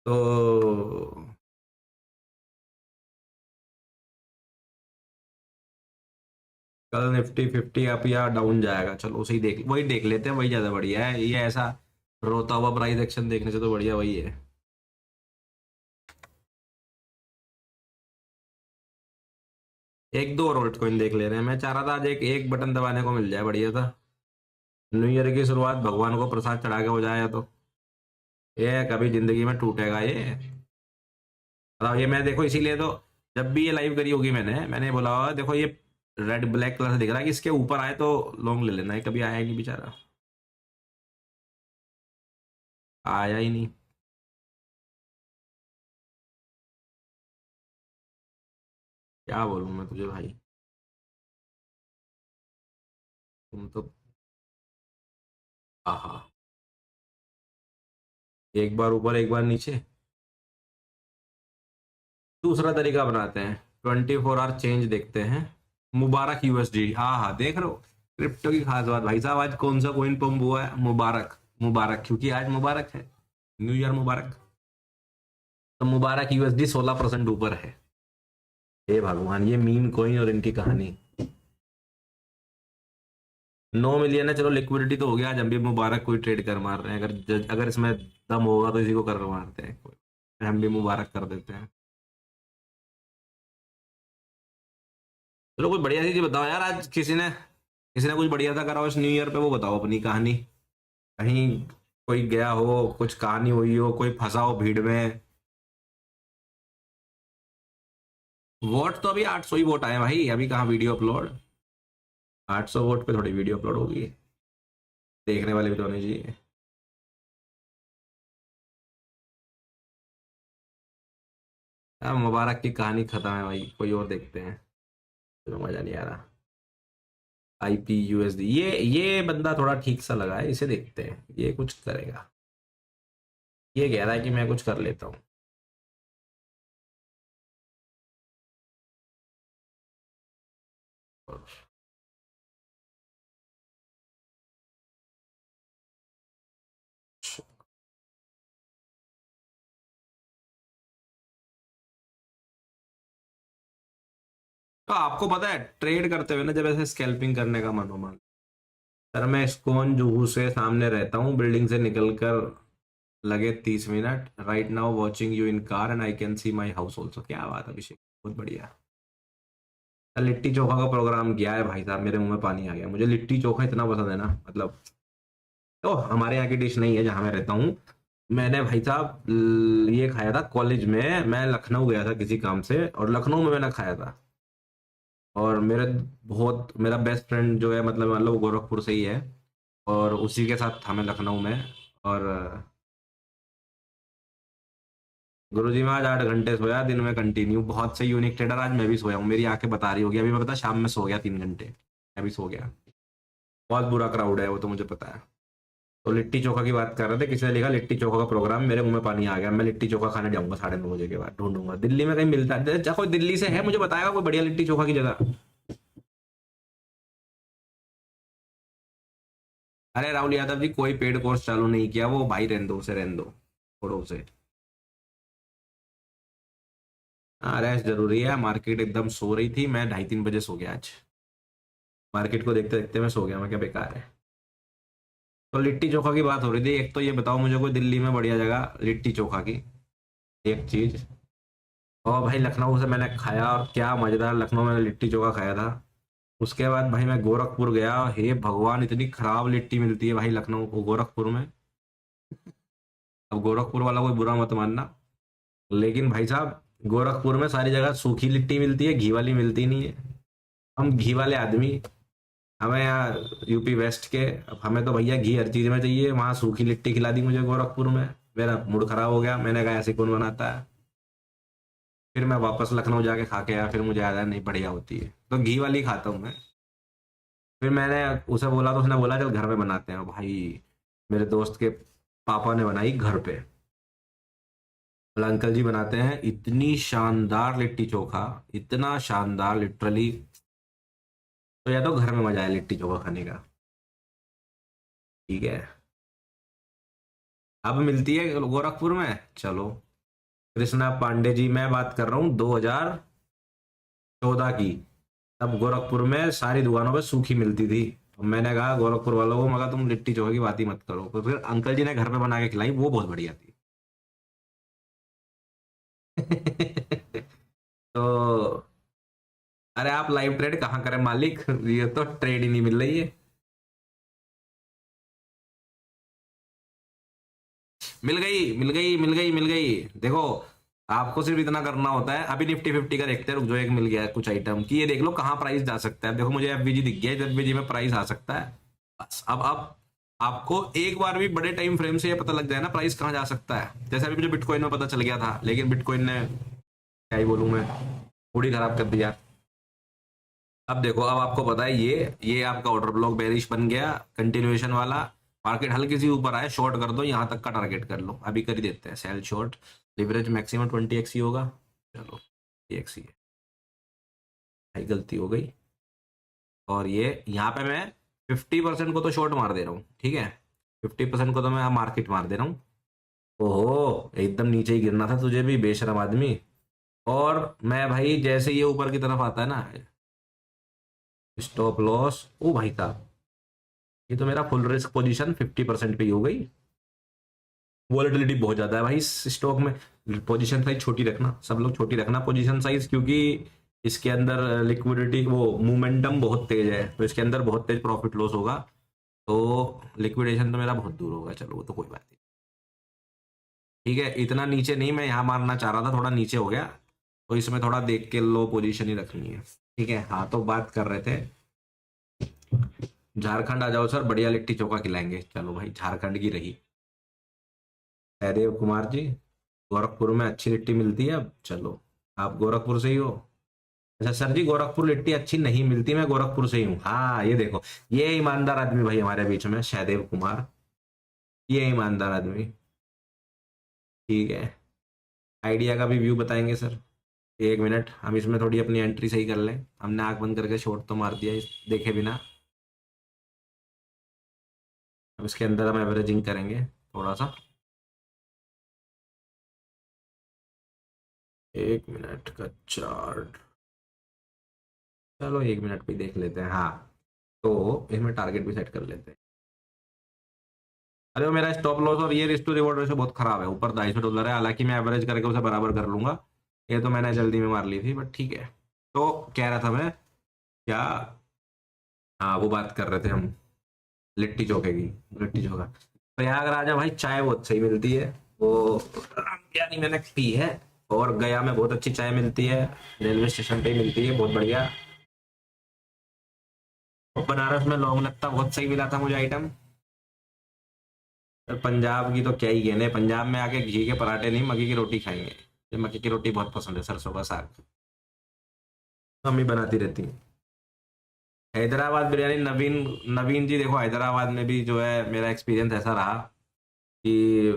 तो कल निफ्टी 50 अप या डाउन जाएगा, चलो उसे ही देख, वही देख लेते हैं, वही ज्यादा बढ़िया है। ये ऐसा रोता हुआ प्राइस एक्शन देखने से तो बढ़िया वही है। एक दो और ऑल्ट कॉइन देख ले रहे हैं। मैं चाह रहा था आज एक एक बटन दबाने को मिल जाए, बढ़िया था। न्यू ईयर की शुरुआत भगवान को प्रसाद चढ़ा के हो जाए तो ये कभी जिंदगी में टूटेगा ये। मतलब ये मैं देखो इसीलिए तो जब भी ये लाइव करी होगी मैंने मैंने बोला होगा देखो ये रेड ब्लैक कलर से दिख रहा है कि इसके ऊपर आए तो लॉन्ग ले लेना है, कभी आया ही नहीं बेचारा, आया ही नहीं। क्या बोलूं मैं तुझे भाई, तुम तो आहा, एक बार ऊपर एक बार नीचे। दूसरा तरीका बनाते हैं, 24 आवर चेंज देखते हैं। मुबारक यूएसडी, हाँ हाँ देख रहे हो, क्रिप्टो की खास बात भाई साहब, आज कौन सा कोइन पंप हुआ है? मुबारक, मुबारक क्योंकि आज मुबारक है, न्यू ईयर मुबारक। तो मुबारक यूएसडी 16% ऊपर है। हे भगवान, ये मीम कोइन और इनकी कहानी। 9 मिलियन है, चलो लिक्विडिटी तो हो गया, आज हम भी मुबारक कोई ट्रेड कर मार रहे हैं। अगर अगर इसमें दम होगा तो इसी को कर मारते हैं, हम भी मुबारक कर देते हैं। चलो कोई बढ़िया सी चीज बताओ यार, आज किसी ने कुछ बढ़िया सा करा हो इस न्यू ईयर पे, वो बताओ अपनी कहानी। कहीं कोई गया हो, कुछ कहानी हुई हो, कोई फंसा हो भीड़ में। वोट तो अभी 800 ही वोट आए भाई, अभी कहाँ वीडियो अपलोड। 800 वोट पे थोड़ी वीडियो अपलोड होगी, देखने वाले भी तो होने चाहिए। अब मुबारक की कहानी खत्म है भाई, कोई और देखते हैं, चलो मजा नहीं आ रहा। आईपी यूएसडी, ये बंदा थोड़ा ठीक सा लगा है, इसे देखते हैं, ये कुछ करेगा। ये कह रहा है कि मैं कुछ कर लेता हूँ। तो आपको पता है ट्रेड करते हुए ना, जब ऐसे स्कैल्पिंग करने का मन हो, मान सर मैं स्कोन जुहू से सामने रहता हूँ, बिल्डिंग से निकलकर लगे 30 minute, right now watching you in car and I can see my house also. क्या बात है अभिषेक, बहुत बढ़िया। लिट्टी चोखा का प्रोग्राम किया है भाई साहब, मेरे मुंह में पानी आ गया। मुझे लिट्टी चोखा इतना पसंद है ना, मतलब तो हमारे यहाँ की डिश नहीं है जहाँ मैं रहता हूँ। मैंने भाई साहब ये खाया था कॉलेज में, मैं लखनऊ गया था किसी काम से, और लखनऊ में मैंने खाया था। और मेरा बेस्ट फ्रेंड जो है, मतलब वो गोरखपुर से ही है, और उसी के साथ था मैं लखनऊ में। और गुरुजी मैं आज 8 घंटे सोया दिन में कंटिन्यू, बहुत सही यूनिक ट्रेडर। आज मैं भी सोया हूँ, मेरी आंखें बता रही होगी, अभी मैं पता शाम में सो गया 3 घंटे, मैं भी सो गया। बहुत बुरा क्राउड है वो तो मुझे पता है। तो लिट्टी चोखा की बात कर रहे थे, किसी ने लिखा लिट्टी चोखा का प्रोग्राम, मेरे मुंह में पानी आ गया। मैं लिट्टी चोखा खाने जाऊंगा 9:30 बजे के बाद, ढूंढूंगा दिल्ली में कहीं मिलता है, कोई दिल्ली से है मुझे बताएगा कोई बढ़िया लिट्टी चोखा की जगह। अरे राहुल यादव जी, कोई पेड कोर्स चालू नहीं किया, वो भाई रहने दो उसे, रहने दो, छोड़ो उसे। हाँ रेस्ट जरूरी है, मार्केट एकदम सो रही थी, मैं 2:30-3 बजे सो गया आज। मार्केट को देखते देखते मैं सो गया, मैं क्या बेकार है। तो लिट्टी चोखा की बात हो रही थी, एक तो ये बताओ मुझे कोई दिल्ली में बढ़िया जगह लिट्टी चोखा की, एक चीज। और भाई लखनऊ से मैंने खाया, और क्या मजेदार लखनऊ में लिट्टी चोखा खाया था। उसके बाद भाई मैं गोरखपुर गया, हे भगवान इतनी खराब लिट्टी मिलती है भाई लखनऊ को, गोरखपुर में। अब गोरखपुर वाला कोई बुरा मत मानना, लेकिन भाई साहब गोरखपुर में सारी जगह सूखी लिट्टी मिलती है, घी वाली मिलती नहीं है। हम घी वाले आदमी, हमें यहाँ यूपी वेस्ट के, अब हमें तो भैया घी हर चीज में चाहिए। वहां सूखी लिट्टी खिला दी मुझे गोरखपुर में, मेरा मूड खराब हो गया, मैंने कहा ऐसे कौन बनाता है। फिर मैं वापस लखनऊ जाके खा के आया, फिर मुझे याद आया नहीं बढ़िया होती है, तो घी वाली खाता हूँ मैं। फिर मैंने उसे बोला तो उसने बोला चल घर में बनाते हैं भाई। मेरे दोस्त के पापा ने बनाई घर पे, बोला अंकल जी बनाते हैं, इतनी शानदार लिट्टी चोखा, इतना शानदार लिटरली। तो या तो घर में मजा है लिट्टी चोखा खाने का। ठीक है, अब मिलती है गोरखपुर में, चलो। कृष्णा पांडे जी, मैं बात कर रहा हूँ 2014 की, तब गोरखपुर में सारी दुकानों पे सूखी मिलती थी। तो मैंने कहा गोरखपुर वालों को, मगर तुम लिट्टी चोखा की बात ही मत करो। तो फिर अंकल जी ने घर पे बना के खिलाई, वो बहुत बढ़िया थी। तो अरे आप लाइव ट्रेड कहाँ करें मालिक, ये तो ट्रेड ही नहीं मिल रही है। मिल गई मिल गई मिल गई मिल गई, देखो आपको सिर्फ इतना करना होता है। अभी निफ्टी 50 का देखते हैं, रुक जो एक मिल गया है कुछ आइटम की, ये देख लो कहाँ प्राइस जा सकता है। देखो मुझे एफबीजी दिख गया है, एफबीजी में प्राइस आ सकता है। बस अब आपको एक बार भी बड़े टाइम फ्रेम से ये पता लग जाए ना प्राइस कहाँ जा सकता है। जैसे अभी मुझे बिटकॉइन में पता चल गया था, लेकिन बिटकॉइन ने क्या ही बोलूं मैं, पूरी खराब कर दिया। अब देखो, अब आपको पता है ये आपका ऑर्डर ब्लॉक बेरिश बन गया, कंटिन्यूएशन वाला। मार्केट हल्की सी ऊपर आए, शॉर्ट कर दो, यहां तक का टारगेट कर लो, अभी कर ही देते हैं sell short. Leverage maximum 20x ही होगा, चलो 20x ही है, भाई गलती हो गई। और ये यहाँ पे मैं 50% को तो शॉर्ट मार दे रहा हूँ, ठीक है, 50% को तो मैं मार्केट मार दे रहा हूँ। ओहो एकदम नीचे ही गिरना था तुझे भी बेशरम आदमी। और मैं भाई जैसे ये ऊपर की तरफ आता है ना, स्टॉप लॉस, ओ भाई साहब, ये तो मेरा फुल रिस्क पोजीशन 50% पे ही हो गई। वॉलेटिलिटी बहुत ज्यादा है भाई इस स्टॉक में, पोजीशन साइज छोटी रखना, सब लोग छोटी रखना पोजीशन साइज, क्योंकि इसके अंदर लिक्विडिटी, वो मोमेंटम बहुत तेज है, तो इसके अंदर बहुत तेज प्रॉफिट लॉस होगा। तो लिक्विडेशन तो मेरा बहुत दूर होगा, चलो वो तो कोई बात नहीं। ठीक है, इतना नीचे नहीं, मैं यहाँ मारना चाह रहा था, थोड़ा नीचे हो गया, तो इसमें थोड़ा देख के लो पोजीशन ही रखनी है। ठीक है, हाँ तो बात कर रहे थे, झारखंड आ जाओ सर, बढ़िया लिट्टी चोखा खिलाएंगे। चलो भाई झारखंड की रही, जयदेव कुमार जी, गोरखपुर में अच्छी लिट्टी मिलती है। अब चलो, आप गोरखपुर से ही हो। अच्छा सर जी, गोरखपुर लिट्टी अच्छी नहीं मिलती, मैं गोरखपुर से ही हूँ। हाँ ये देखो, ये ईमानदार आदमी भाई हमारे बीच में, सहदेव कुमार, ये ईमानदार आदमी। ठीक है, आइडिया का भी व्यू बताएंगे सर। एक मिनट, हम इसमें थोड़ी अपनी एंट्री सही कर लें। हमने आंख बंद करके शॉट तो मार दिया देखे बिना। अब इसके अंदर हम एवरेजिंग करेंगे थोड़ा सा। 1 मिनट का चार्ट, चलो 1 मिनट पे देख लेते हैं। हाँ, तो इसमें टारगेट भी सेट कर लेते हैं। अरे वो मेरा स्टॉप लॉस और ये रिस्क टू रिवॉर्ड रेशो बहुत खराब है, ऊपर $250 है। हालांकि मैं एवरेज करके उसे बराबर कर लूंगा। ये तो मैंने जल्दी में मार ली थी, बट ठीक है। तो कह रहा था मैं क्या, हाँ वो बात कर रहे थे हम, लिट्टी चोखे की। लिट्टी चोखा, प्रयागराज में भाई चाय बहुत सही मिलती है। वो बिरयानी मैंने पी है। और गया में बहुत अच्छी चाय मिलती है, रेलवे स्टेशन पे ही मिलती है, बहुत बढ़िया। और बनारस में लौंग लत्ता बहुत सही मिला था मुझे आइटम। और पंजाब की तो क्या ही कहने, पंजाब में आके घी के पराठे नहीं, मक्की की रोटी खाएंगे। मुझे मक्की की रोटी बहुत पसंद है, सरसों का साग, मम्मी बनाती रहती है। हैदराबाद बिरयानी, नवीन, नवीन जी देखो, हैदराबाद में भी जो है मेरा एक्सपीरियंस ऐसा रहा कि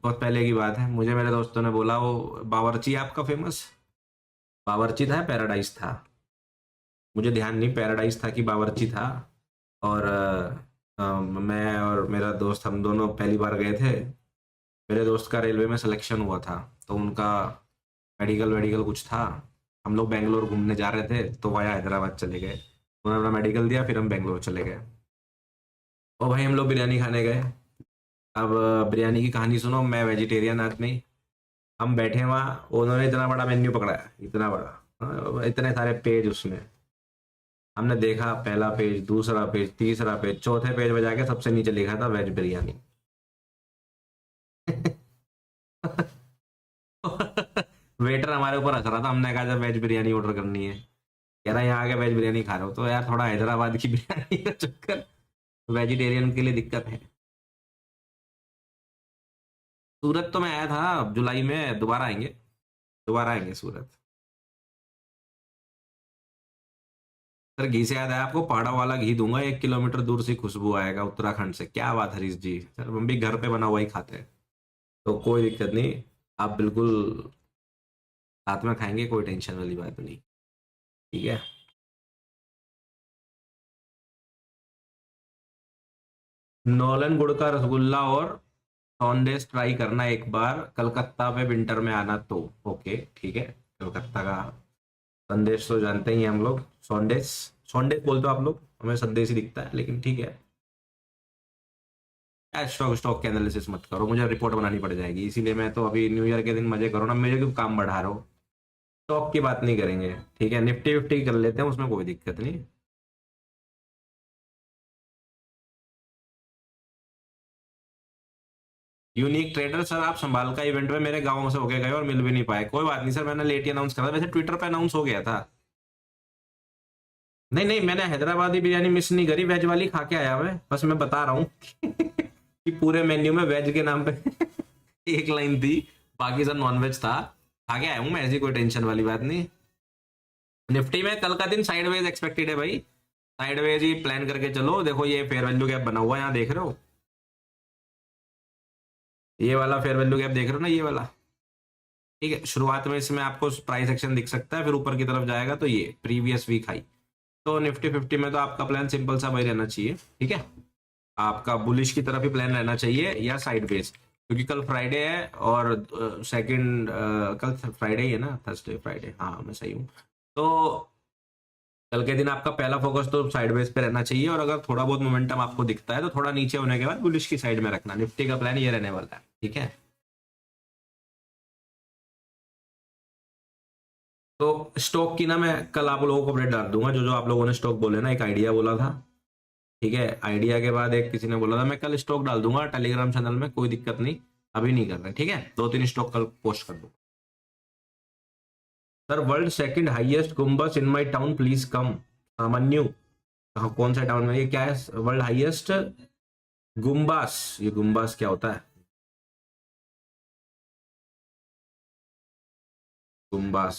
बहुत पहले की बात है, मुझे मेरे दोस्तों ने बोला वो बावर्ची आपका फेमस, बावर्ची था पैराडाइज था, मुझे ध्यान नहीं पैराडाइज था कि बावर्ची था। और मैं और मेरा दोस्त हम दोनों पहली बार गए थे। मेरे दोस्त का रेलवे में सिलेक्शन हुआ था, तो उनका मेडिकल वेडिकल कुछ था। हम लोग बेंगलोर घूमने जा रहे थे, तो वाया हैदराबाद चले गए। उन्होंने अपना मेडिकल दिया, फिर हम बेंगलोर चले गए। और भाई हम लोग बिरयानी खाने गए। अब बिरयानी की कहानी सुनो, मैं वेजिटेरियन आदमी। हम बैठे वहाँ, उन्होंने इतना बड़ा मेन्यू पकड़ाया, इतना बड़ा, इतने सारे पेज उसमें। हमने देखा पहला पेज, दूसरा पेज, तीसरा पेज, चौथे पेज में जाके सबसे नीचे लिखा था वेज बिरयानी। वेटर हमारे ऊपर हंस रहा था। हमने कहा जब वेज बिरयानी ऑर्डर करनी है, कह रहा है यहाँ आके वेज बिरयानी खा रहे हो, तो यार थोड़ा हैदराबाद की बिरयानी का चक्कर, वेजिटेरियन के लिए दिक्कत है। सूरत तो मैं आया था जुलाई में, दोबारा आएंगे, दोबारा आएंगे सूरत। सर घी से याद है आपको, पहाड़ा वाला घी दूंगा, 1 किलोमीटर दूर से खुशबू आएगा उत्तराखंड से। क्या बात हरीश जी, सर हम भी घर पे बना हुआ ही खाते हैं, तो कोई दिक्कत नहीं। आप बिल्कुल साथ में खाएंगे, कोई टेंशन वाली बात नहीं। ठीक है। नॉलन गुड़ का रसगुल्ला और सॉन्डेस ट्राई करना एक बार, कलकत्ता पे विंटर में आना तो। ओके ठीक है, कलकत्ता का संदेश तो जानते ही हैं हम लोग। सॉन्डेस, सॉन्डेस बोलते हो आप लोग, हमें संदेश ही दिखता है, लेकिन ठीक है। यार स्टॉक स्टॉक के एनालिसिस मत करो, मुझे रिपोर्ट बनानी पड़ जाएगी, इसीलिए मैं तो अभी न्यू ईयर के दिन मजे करो ना, मेरे क्यों काम बढ़ा रहे हो। स्टॉक की बात नहीं करेंगे, ठीक है, निफ्टी विफ्टी कर लेते हैं, उसमें कोई दिक्कत नहीं। यूनिक ट्रेडर सर, आप संभाल का इवेंट में मेरे गांव से होके गए और मिल भी नहीं पाए। कोई बात नहीं सर, मैंने लेट ही अनाउंस करा था, वैसे ट्विटर पे अनाउंस हो गया था। नहीं नहीं, मैंने हैदराबादी बिरयानी मिस नहीं करी, वेज वाली खा के आया मैं, बस मैं बता रहा हूँ कि पूरे मेन्यू में वेज के नाम पे एक लाइन थी, बाकी सब नॉन वेज था। खा के आया हूँ मैं, ऐसी कोई टेंशन वाली बात नहीं। निफ्टी में कल का दिन साइडवेज एक्सपेक्टेड है भाई, साइडवेज ही प्लान करके चलो। देखो ये फेयर वैल्यू गैप बना हुआ है, यहाँ देख रहे हो, ये वाला फेयर वैल्यू गैप देख रहे हो ना, ये वाला। ठीक है, शुरुआत में इसमें आपको प्राइस एक्शन दिख सकता है, फिर ऊपर की तरफ जाएगा तो ये प्रीवियस वीक हाई। तो निफ्टी फिफ्टी में तो आपका प्लान सिंपल सा भाई रहना चाहिए, ठीक है। आपका बुलिश की तरफ ही प्लान रहना चाहिए या साइड बेस, क्योंकि कल फ्राइडे है और सेकंड, कल फ्राइडे ही है ना, थर्सडे फ्राइडे, हाँ मैं सही हूँ। तो कल के दिन आपका पहला फोकस तो साइड बेस पे रहना चाहिए, और अगर थोड़ा बहुत मोमेंटम आपको दिखता है तो थोड़ा नीचे होने के बाद बुलिश की साइड में रखना। निफ्टी का प्लान ये रहने वाला है, ठीक है। तो स्टॉक की ना मैं कल आप लोगों को अपडेट डाल दूंगा, जो जो आप लोगों ने स्टॉक बोले ना, एक आइडिया बोला था, ठीक है, आइडिया के बाद एक किसी ने बोला था, मैं कल स्टॉक डाल दूंगा टेलीग्राम चैनल में, कोई दिक्कत नहीं। अभी नहीं कर रहे, ठीक है, 2-3 स्टॉक कल पोस्ट कर दूंगा। सर वर्ल्ड सेकंड हाईएस्ट गुम्बस in my town, please come. सामान्यू, कहाँ कौन सा टाउन में, ये क्या है वर्ल्ड हाईएस्ट गुम्बास, ये गुम्बास क्या होता है, गुम्बास।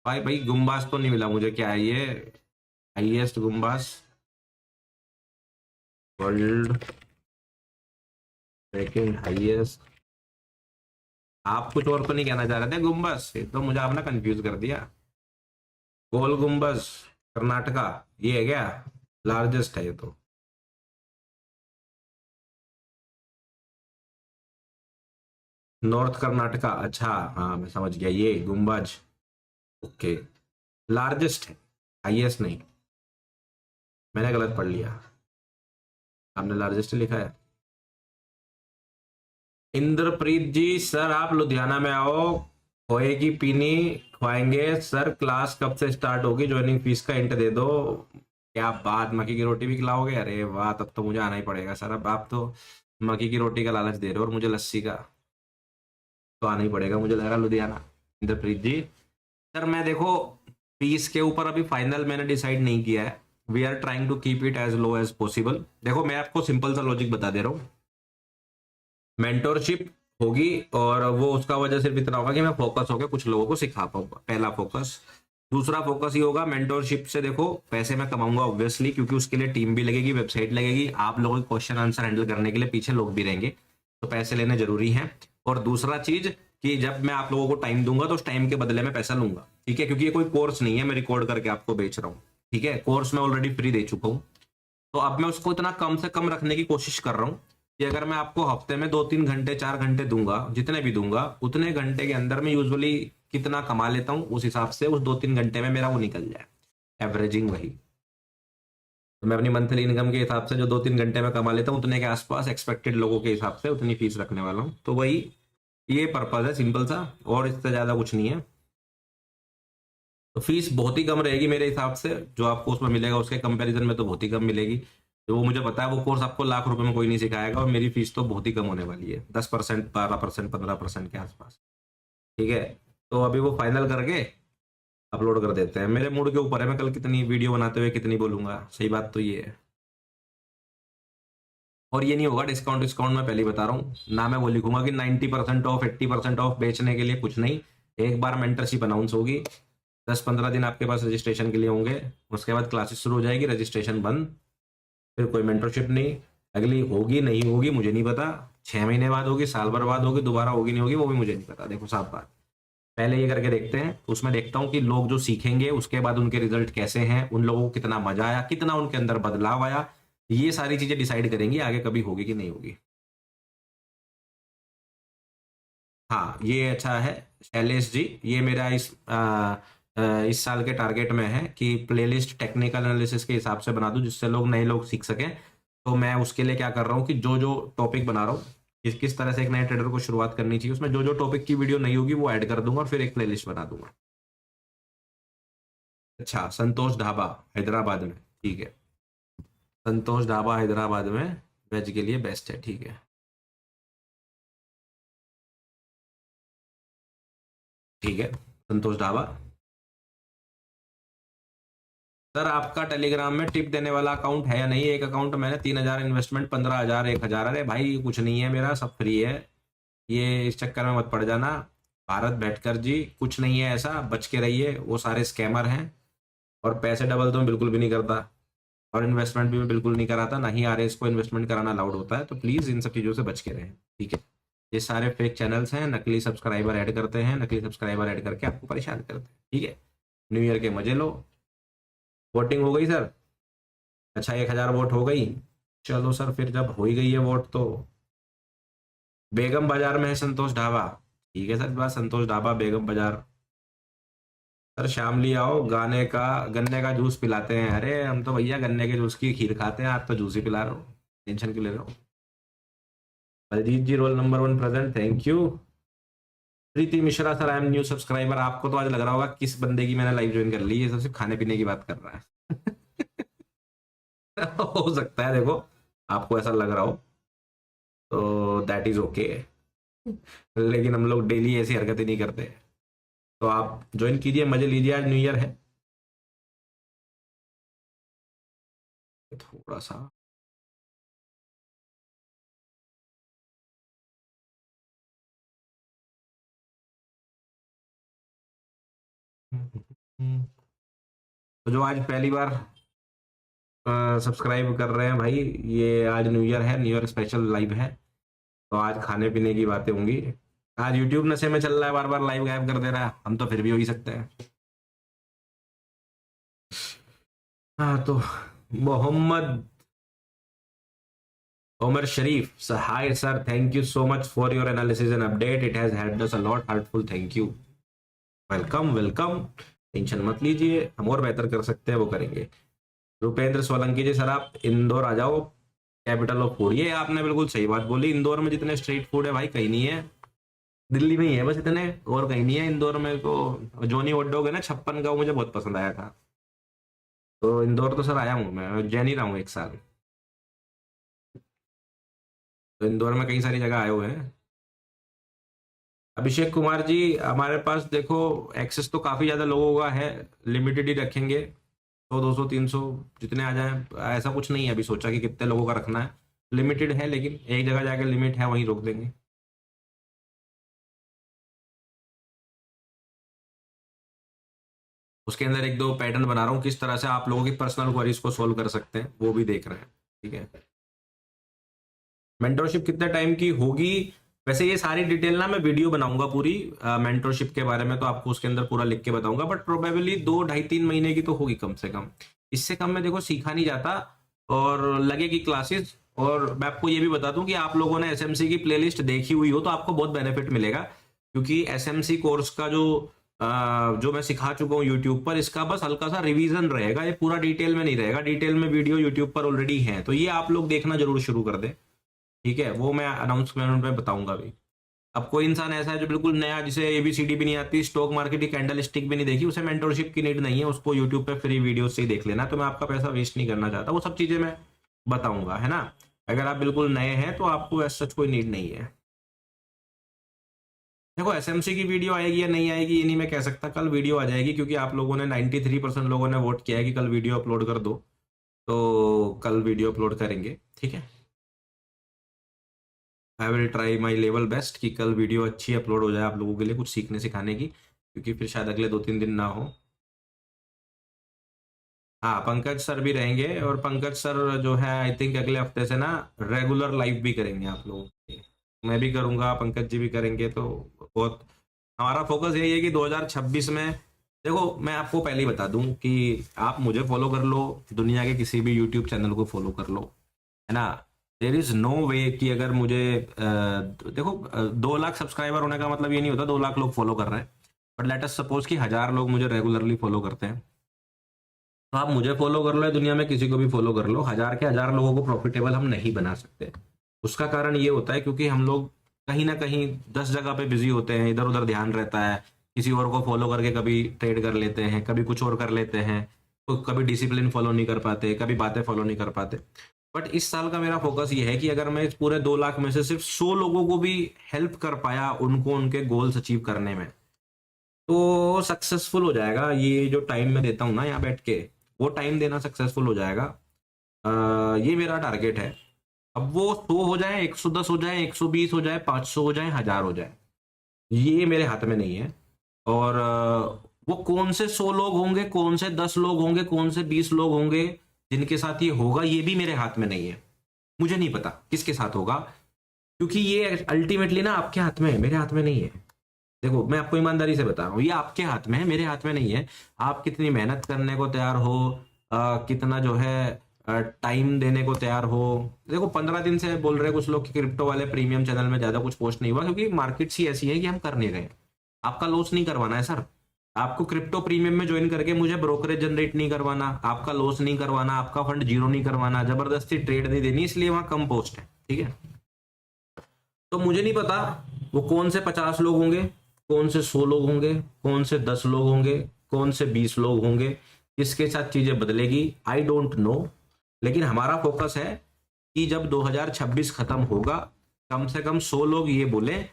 भाई भाई गुम्बास तो नहीं मिला मुझे, क्या है ये, हाईएस्ट गुम्बास, वर्ल्ड सेकंड हाईएस्ट आप कुछ और तो नहीं कहना चाह रहे थे? गुम्बस, ये तो मुझे आपने कंफ्यूज कर दिया। गोल गुम्बस कर्नाटका, ये है क्या? लार्जेस्ट है ये तो। नॉर्थ कर्नाटका, अच्छा हाँ मैं समझ गया, ये गुम्बज। ओके, लार्जेस्ट है, हाईएस्ट नहीं। मैंने गलत पढ़ लिया, आपने लार्जेस्ट लिखा है। इंद्रप्रीत जी, सर आप लुधियाना में आओ, खोए की पीनी खुआएंगे सर। क्लास कब से स्टार्ट होगी? ज्वाइनिंग फीस का इंट दे दो। क्या बात, मक्की की रोटी भी खिलाओगे? अरे वाह, तब तो मुझे आना ही पड़ेगा सर। अब आप तो मक्की की रोटी का लालच दे रहे हो और मुझे लस्सी का, तो आना ही पड़ेगा मुझे लग रहा लुधियाना। इंद्रप्रीत जी, सर मैं देखो फीस के ऊपर अभी फाइनल मैंने डिसाइड नहीं किया है। We are trying to keep it as low as possible. देखो मैं आपको सिंपल सा लॉजिक बता दे रहा हूँ। मेंटोरशिप होगी और वो उसका वजह सिर्फ इतना होगा कि मैं फोकस होकर कुछ लोगों को सिखा पाऊंगा, पहला फोकस। दूसरा फोकस ये होगा, मेंटोरशिप से देखो पैसे मैं कमाऊंगा ऑब्वियसली, क्योंकि उसके लिए टीम भी लगेगी, वेबसाइट लगेगी, आप लोगों के क्वेश्चन आंसर हैंडल करने के लिए पीछे लोग भी रहेंगे, तो पैसे लेने जरूरी हैं। और दूसरा चीज कि जब मैं आप लोगों को टाइम दूंगा तो उस टाइम के बदले में पैसा लूंगा, ठीक है? क्योंकि ये कोई कोर्स नहीं है मैं रिकॉर्ड करके आपको बेच रहा हूँ, ठीक है? कोर्स मैं ऑलरेडी फ्री दे चुका हूँ। तो अब मैं उसको इतना कम से कम रखने की कोशिश कर रहा हूँ कि अगर मैं आपको हफ्ते में 2-3 घंटे 4 घंटे दूंगा, जितने भी दूंगा, उतने घंटे के अंदर मैं यूजुअली कितना कमा लेता हूँ उस हिसाब से उस 2-3 घंटे में मेरा वो निकल जाए, एवरेजिंग वही। तो मैं अपनी मंथली इनकम के हिसाब से जो 2-3 घंटे में कमा लेता हूँ उतने के आसपास एक्सपेक्टेड लोगों के हिसाब से उतनी फीस रखने वाला हूँ। तो वही ये पर्पज है सिंपल सा, और इससे ज्यादा कुछ नहीं है। तो फीस बहुत ही कम रहेगी मेरे हिसाब से, जो आपको उसमें मिलेगा उसके कंपैरिजन में तो बहुत ही कम मिलेगी। तो वो मुझे पता है वो कोर्स आपको लाख रुपए में कोई नहीं सिखाएगा, और मेरी फीस तो बहुत ही कम होने वाली है, 10%, 12%, 15% के आसपास, ठीक है? तो अभी वो फाइनल करके अपलोड कर देते हैं, मेरे मूड के ऊपर है मैं कल कितनी वीडियो बनाते हुए कितनी बोलूंगा, सही बात तो ये है। और ये नहीं होगा डिस्काउंट डिस्काउंट, मैं पहले ही बता रहा हूँ ना, मैं वो लिखूंगा कि 90% ऑफ, 80% ऑफ, बेचने के लिए कुछ नहीं। एक बार मेंटरशिप अनाउंस होगी, 10-15 दिन आपके पास रजिस्ट्रेशन के लिए होंगे, उसके बाद क्लासेस शुरू हो जाएगी, रजिस्ट्रेशन बंद, फिर कोई मेंटरशिप नहीं। अगली होगी नहीं होगी मुझे नहीं पता, 6 महीने बाद होगी, साल भर बाद होगी, दोबारा होगी नहीं होगी वो भी मुझे नहीं पता। देखो साफ बात, पहले ये करके देखते हैं, उसमें देखता हूँ कि लोग जो सीखेंगे उसके बाद उनके रिजल्ट कैसे हैं, उन लोगों को कितना मजा आया, कितना उनके अंदर बदलाव आया, ये सारी चीजें डिसाइड करेंगी आगे कभी होगी कि नहीं होगी। हाँ ये अच्छा है शैलेश जी, ये मेरा इस साल के टारगेट में है कि प्लेलिस्ट टेक्निकल एनालिसिस के हिसाब से बना दूं जिससे लोग नए लोग सीख सकें। तो मैं उसके लिए क्या कर रहा हूँ कि जो जो टॉपिक बना रहा हूँ, किस किस तरह से एक नए ट्रेडर को शुरुआत करनी चाहिए, उसमें जो जो टॉपिक की वीडियो नहीं होगी वो ऐड कर दूंगा और फिर एक प्लेलिस्ट बना दूंगा। अच्छा, संतोष ढाबा हैदराबाद में, ठीक है। संतोष ढाबा हैदराबाद में वेज के लिए बेस्ट है, ठीक है। ठीक है, संतोष ढाबा। सर आपका टेलीग्राम में टिप देने वाला अकाउंट है या नहीं? एक अकाउंट मैंने 3,000 इन्वेस्टमेंट, 15,000, 1,000। अरे भाई कुछ नहीं है मेरा, सब फ्री है। ये इस चक्कर में मत पड़ जाना। भारत बैठकर जी कुछ नहीं है ऐसा, बच के रहिए, वो सारे स्कैमर हैं। और पैसे डबल तो मैं बिल्कुल भी नहीं करता, और इन्वेस्टमेंट भी मैं बिल्कुल नहीं कराता, ना ही आरएस को इन्वेस्टमेंट कराना अलाउड होता है। तो प्लीज इन सब चीजों से बच के रहें, ठीक है? ये सारे फेक चैनल्स हैं, नकली सब्सक्राइबर ऐड करते हैं, नकली सब्सक्राइबर ऐड करके आपको परेशान करते हैं, ठीक है? न्यू ईयर के मजे लो। वोटिंग हो गई सर? अच्छा, 1,000 वोट हो गई। चलो सर, फिर जब हो ही गई है वोट तो बेगम बाजार में है संतोष ढाबा। ठीक है सर, इस बार संतोष ढाबा बेगम बाजार। सर शामली आओ, गाने का गन्ने का जूस पिलाते हैं। अरे हम तो भैया गन्ने के जूस की खीर खाते हैं, आप तो जूस ही पिला रहे हो, टेंशन क्यों ले रहे हो? Baljeet ji roll number 1 present, thank you. Preeti Mishra sir, I am new subscriber. आपको तो आज लग रहा होगा किस बंदे की मैंने लाइव ज्वाइन कर ली, ये सब सिर्फ खाने पीने की बात कर रहा है। हो सकता है, देखो आपको ऐसा लग रहा हो तो दैट इज ओके, लेकिन हम लोग डेली ऐसी हरकतें नहीं करते। तो आप ज्वाइन कीजिए, मजे लीजिए, आज न्यू ईयर है। थोड़ा सा तो जो आज पहली बार सब्सक्राइब कर रहे हैं भाई, ये आज न्यू ईयर है, न्यू ईयर स्पेशल लाइव है, तो आज खाने पीने की बातें होंगी। आज यूट्यूब नशे में चल रहा है, बार बार लाइव गायब कर दे रहा है, हम तो फिर भी हो ही सकते हैं। हाँ तो Mohammad Omar Sharif, so hi sir, thank you so much for your analysis and update. It has helped us a lot. Heartful thank you. Welcome welcome, tension मत लीजिए, हम और बेहतर कर सकते हैं वो करेंगे। रुपेंद्र सोलंकी जी, सर आप इंदौर आ जाओ, कैपिटल ऑफ फूड। ये आपने बिल्कुल सही बात बोली, इंदौर में जितने स्ट्रीट फूड है भाई कहीं नहीं है, दिल्ली में ही है बस इतने, और कहीं नहीं है इंदौर में। तो जोनी हॉट डॉग है ना 56 का, वो मुझे बहुत पसंद आया था। तो इंदौर तो सर आया हूँ मैं, उज्जैन ही रहा हूँ 1 साल, तो इंदौर में कई सारी जगह आए हुए हैं। अभिषेक कुमार जी, हमारे पास देखो एक्सेस तो काफ़ी ज़्यादा लोगों का है, लिमिटेड ही रखेंगे, 100 200 300 जितने आ जाए, ऐसा कुछ नहीं है अभी सोचा कि कितने लोगों का रखना है, लिमिटेड है, लेकिन एक जगह जाके लिमिट है वहीं रोक देंगे। उसके अंदर एक दो पैटर्न बना रहा हूँ, किस तरह से आप लोगों की पर्सनल क्वेरीज को सोल्व कर सकते हैं वो भी देख रहे हैं, ठीक है। मेंटरशिप कितने टाइम की होगी, वैसे ये सारी डिटेल ना मैं वीडियो बनाऊंगा पूरी मेंटरशिप के बारे में, तो आपको उसके अंदर पूरा लिख के बताऊंगा, बट प्रोबेबली 2 2.5 3 महीने की तो होगी कम से कम। इससे कम में देखो सीखा नहीं जाता, और लगेगी क्लासेस। और मैं आपको ये भी बता दूं कि आप लोगों ने एसएमसी की प्लेलिस्ट देखी हुई हो तो आपको बहुत बेनिफिट मिलेगा, क्योंकि एसएमसी कोर्स का जो मैं सिखा चुका हूँ यूट्यूब पर, इसका बस हल्का सा रिवीजन रहेगा, ये पूरा डिटेल में नहीं रहेगा। डिटेल में वीडियो यूट्यूब पर ऑलरेडी है, तो ये आप लोग देखना जरूर शुरू कर दें, ठीक है। वो मैं अनाउंसमेंट में बताऊंगा भी। अब कोई इंसान ऐसा है जो बिल्कुल नया, जिसे एबीसीडी भी नहीं आती, स्टॉक मार्केट की कैंडल स्टिक भी नहीं देखी, उसे मेंटरशिप की नीड नहीं है, उसको यूट्यूब पे फ्री वीडियो से ही देख लेना। तो मैं आपका पैसा वेस्ट नहीं करना चाहता, वो सब चीजें मैं बताऊंगा, है ना। अगर आप बिल्कुल नए हैं तो आपको ऐसा सच कोई नीड नहीं है। देखो एसएमसी की वीडियो आएगी या नहीं आएगी ये नहीं मैं कह सकता, कल वीडियो आ जाएगी, क्योंकि आप लोगों ने 93% लोगों ने वोट किया है कि कल वीडियो अपलोड कर दो, तो कल वीडियो अपलोड करेंगे, ठीक है। I will try my level best कि कल वीडियो अच्छी अपलोड हो जाए आप लोगों के लिए, कुछ सीखने सिखाने की, क्योंकि फिर शायद अगले 2 3 दिन ना हो। हाँ पंकज सर भी रहेंगे, और पंकज सर जो है आई थिंक अगले हफ्ते से ना रेगुलर लाइव भी करेंगे आप लोगों के, मैं भी करूँगा, पंकज जी भी करेंगे, तो बहुत हमारा फोकस यही है कि 2026 में, देखो मैं आपको पहले ही बता दूं कि आप मुझे फॉलो कर लो, दुनिया के किसी भी यूट्यूब चैनल को फॉलो कर लो, है ना। देर इज नो वे कि अगर मुझे देखो 2 लाख सब्सक्राइबर होने का मतलब ये नहीं होता 2 लाख लोग फॉलो कर रहे हैं, बट लेट अस सपोज कि 1000 लोग मुझे रेगुलरली फॉलो करते हैं, तो आप मुझे फॉलो कर लो या दुनिया में किसी को भी फॉलो कर लो, 1000 के 1000 लोगों को प्रॉफिटेबल हम नहीं बना सकते। उसका कारण ये होता है क्योंकि हम लोग कहीं ना कहीं 10 जगह पे बिजी होते हैं, इधर उधर ध्यान रहता है, किसी और को फॉलो करके कभी ट्रेड कर लेते हैं, कभी कुछ और कर लेते हैं, तो कभी डिसिप्लिन फॉलो नहीं कर पाते, कभी बातें फॉलो नहीं कर पाते। बट इस साल का मेरा फोकस ये है कि अगर मैं इस पूरे 2 लाख में से सिर्फ 100 लोगों को भी हेल्प कर पाया उनको उनके गोल्स अचीव करने में, तो सक्सेसफुल हो जाएगा। ये जो टाइम मैं देता हूँ ना यहाँ बैठ के, वो टाइम देना सक्सेसफुल हो जाएगा। ये मेरा टारगेट है। अब वो 100 हो जाए, 110 हो जाए, 120 हो जाए, 500 हो जाए, 1000 हो जाए, ये मेरे हाथ में नहीं है। और वो कौन से 100 लोग होंगे, कौन से 10 लोग होंगे, कौन से 20 लोग होंगे जिनके साथ ये होगा, ये भी मेरे हाथ में नहीं है। मुझे नहीं पता किसके साथ होगा, क्योंकि ये अल्टीमेटली ना आपके हाथ में है, मेरे हाथ में नहीं है। देखो मैं आपको ईमानदारी से बता रहा हूँ, ये आपके हाथ में है, मेरे हाथ में नहीं है। आप कितनी मेहनत करने को तैयार हो, कितना जो है टाइम देने को तैयार हो। देखो 15 दिन से बोल रहे कुछ लोग कि क्रिप्टो वाले प्रीमियम चैनल में ज्यादा कुछ पोस्ट नहीं हुआ, क्योंकि मार्केट ही ऐसी है कि हम कर नहीं रहे। आपका लॉस नहीं करवाना है सर, आपको क्रिप्टो प्रीमियम में ज्वाइन करके मुझे ब्रोकरेज जनरेट नहीं करवाना, आपका लॉस नहीं करवाना, आपका फंड जीरो नहीं करवाना, जबरदस्ती ट्रेड नहीं देनी, इसलिए वहां कम पोस्ट है, ठीक है। तो मुझे नहीं पता वो कौन से 50 लोग होंगे, कौन से 100 लोग होंगे, कौन से 10 लोग होंगे, कौन से 20 लोग होंगे, किसके साथ चीजें बदलेगी, आई डोंट नो। लेकिन हमारा फोकस है कि जब 2026 खत्म होगा, कम से कम 100 लोग ये बोले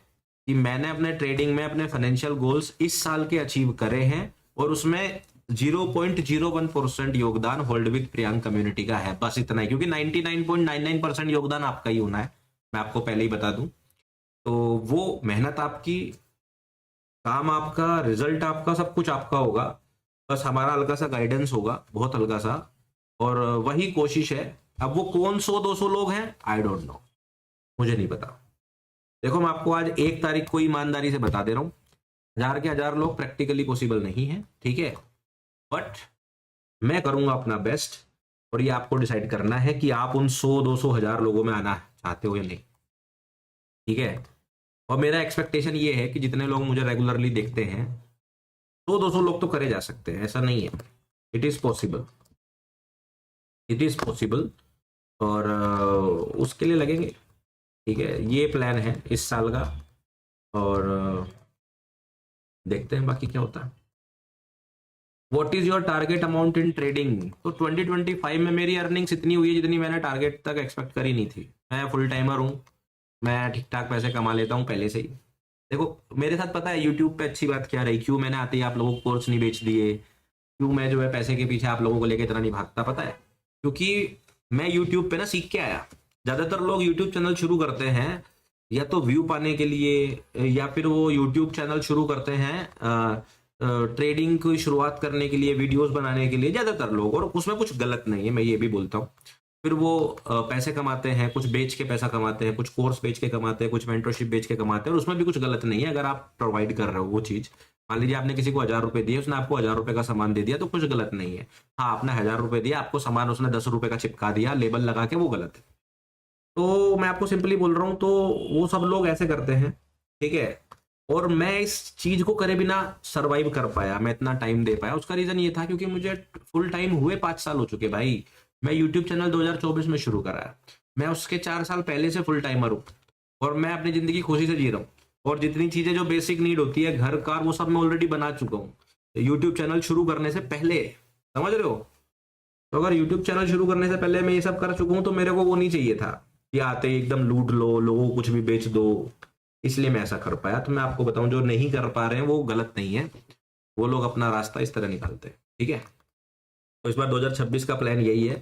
कि मैंने अपने ट्रेडिंग में अपने फाइनेंशियल गोल्स इस साल के अचीव करे हैं, और उसमें 0.01% योगदान होल्ड विद प्रियांक कम्युनिटी का है, बस इतना ही। क्योंकि 99.99% योगदान आपका ही होना है, मैं आपको पहले ही बता दूं। तो वो मेहनत आपकी, काम आपका, रिजल्ट आपका, सब कुछ आपका होगा, बस हमारा हल्का सा गाइडेंस होगा, बहुत हल्का सा, और वही कोशिश है। अब वो कौन 100 200 लोग हैं, आई डोंट नो, मुझे नहीं पता। देखो मैं आपको आज 1 तारीख को ईमानदारी से बता दे रहा हूँ, 1000 के 1000 लोग प्रैक्टिकली पॉसिबल नहीं है, ठीक है, बट मैं करूंगा अपना बेस्ट। और ये आपको डिसाइड करना है कि आप उन 100 200 1000 लोगों में आना चाहते हो या नहीं, ठीक है। और मेरा एक्सपेक्टेशन ये है कि जितने लोग मुझे रेगुलरली देखते हैं 100 200 लोग तो करे जा सकते हैं, ऐसा नहीं है, it is possible, it is possible. और उसके लिए लगेंगे, ठीक है, ये प्लान है इस साल का। और देखते हैं बाकी क्या होता है। What is your target amount in trading? तो 2025 में मेरी अर्निंग्स इतनी हुई है जितनी मैंने टारगेट तक एक्सपेक्ट करी नहीं थी। मैं फुल टाइमर हूँ, मैं ठीक ठाक पैसे कमा लेता हूँ पहले से ही। देखो मेरे साथ पता है यूट्यूब पे अच्छी बात क्या रही, क्यों मैंने आते ही आप लोगों को कोर्स नहीं बेच दिए, क्यों मैं जो है पैसे के पीछे आप लोगों को लेकर इतना नहीं भागता, पता है? क्योंकि मैं यूट्यूब पे ना सीख के आया। ज्यादातर लोग यूट्यूब चैनल शुरू करते हैं या तो व्यू पाने के लिए, या फिर वो यूट्यूब चैनल शुरू करते हैं ट्रेडिंग की शुरुआत करने के लिए, वीडियोस बनाने के लिए, ज्यादातर लोग। और उसमें कुछ गलत नहीं है, मैं ये भी बोलता हूँ। फिर वो पैसे कमाते हैं, कुछ बेच के पैसा कमाते हैं, कुछ कोर्स बेच के कमाते हैं, कुछ मेंटरशिप बेच के कमाते हैं, और उसमें भी कुछ गलत नहीं है अगर आप प्रोवाइड कर रहे हो वो चीज। मान लीजिए आपने किसी को 1000 रुपए दिए, उसने आपको 1000 रुपए का सामान दे दिया, तो कुछ गलत नहीं है। हाँ, आपने 1000 रुपए दिया, आपको सामान उसने 10 रुपए का चिपका दिया लेबल लगा के, वो गलत है। तो मैं आपको सिंपली बोल रहा हूँ, तो वो सब लोग ऐसे करते हैं, ठीक है। और मैं इस चीज को करे बिना सरवाइव कर पाया, मैं इतना टाइम दे पाया, उसका रीजन ये था क्योंकि मुझे फुल टाइम हुए 5 साल हो चुके भाई। मैं यूट्यूब चैनल 2024 में शुरू करा है, मैं उसके 4 साल पहले से फुल टाइमर हूँ, और मैं अपनी जिंदगी खुशी से जी रहा हूँ। और जितनी चीजें जो बेसिक नीड होती है घर का, वो सब मैं ऑलरेडी बना चुका हूँ यूट्यूब चैनल शुरू करने से पहले, समझ रहे हो? तो अगर यूट्यूब चैनल शुरू करने से पहले मैं ये सब कर चुका हूँ, तो मेरे को वो नहीं चाहिए था कि आते ही एकदम लूट लो, लोगों को कुछ भी बेच दो। इसलिए मैं ऐसा कर पाया। तो मैं आपको बताऊं, जो नहीं कर पा रहे हैं वो गलत नहीं है, वो लोग अपना रास्ता इस तरह निकालते हैं, ठीक है। तो इस बार 2026 का प्लान यही है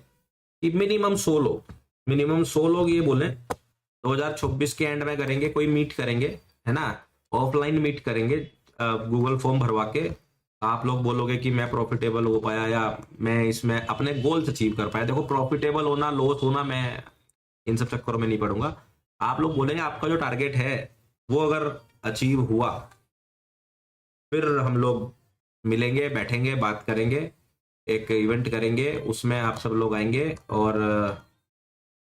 कि मिनिमम 100 लोग, मिनिमम 100 लोग ये बोले 2026 के एंड में करेंगे, कोई मीट करेंगे, है ना, ऑफलाइन मीट करेंगे, गूगल फॉर्म भरवा के। आप लोग बोलोगे कि मैं प्रॉफिटेबल हो पाया या मैं इसमें अपने गोल्स अचीव कर पाया। देखो प्रॉफिटेबल होना, लॉस होना, मैं इन सब चक्करों में नहीं पड़ूंगा। आप लोग बोलेंगे आपका जो टारगेट है वो अगर अचीव हुआ, फिर हम लोग मिलेंगे, बैठेंगे, बात करेंगे, एक इवेंट करेंगे, उसमें आप सब लोग आएंगे, और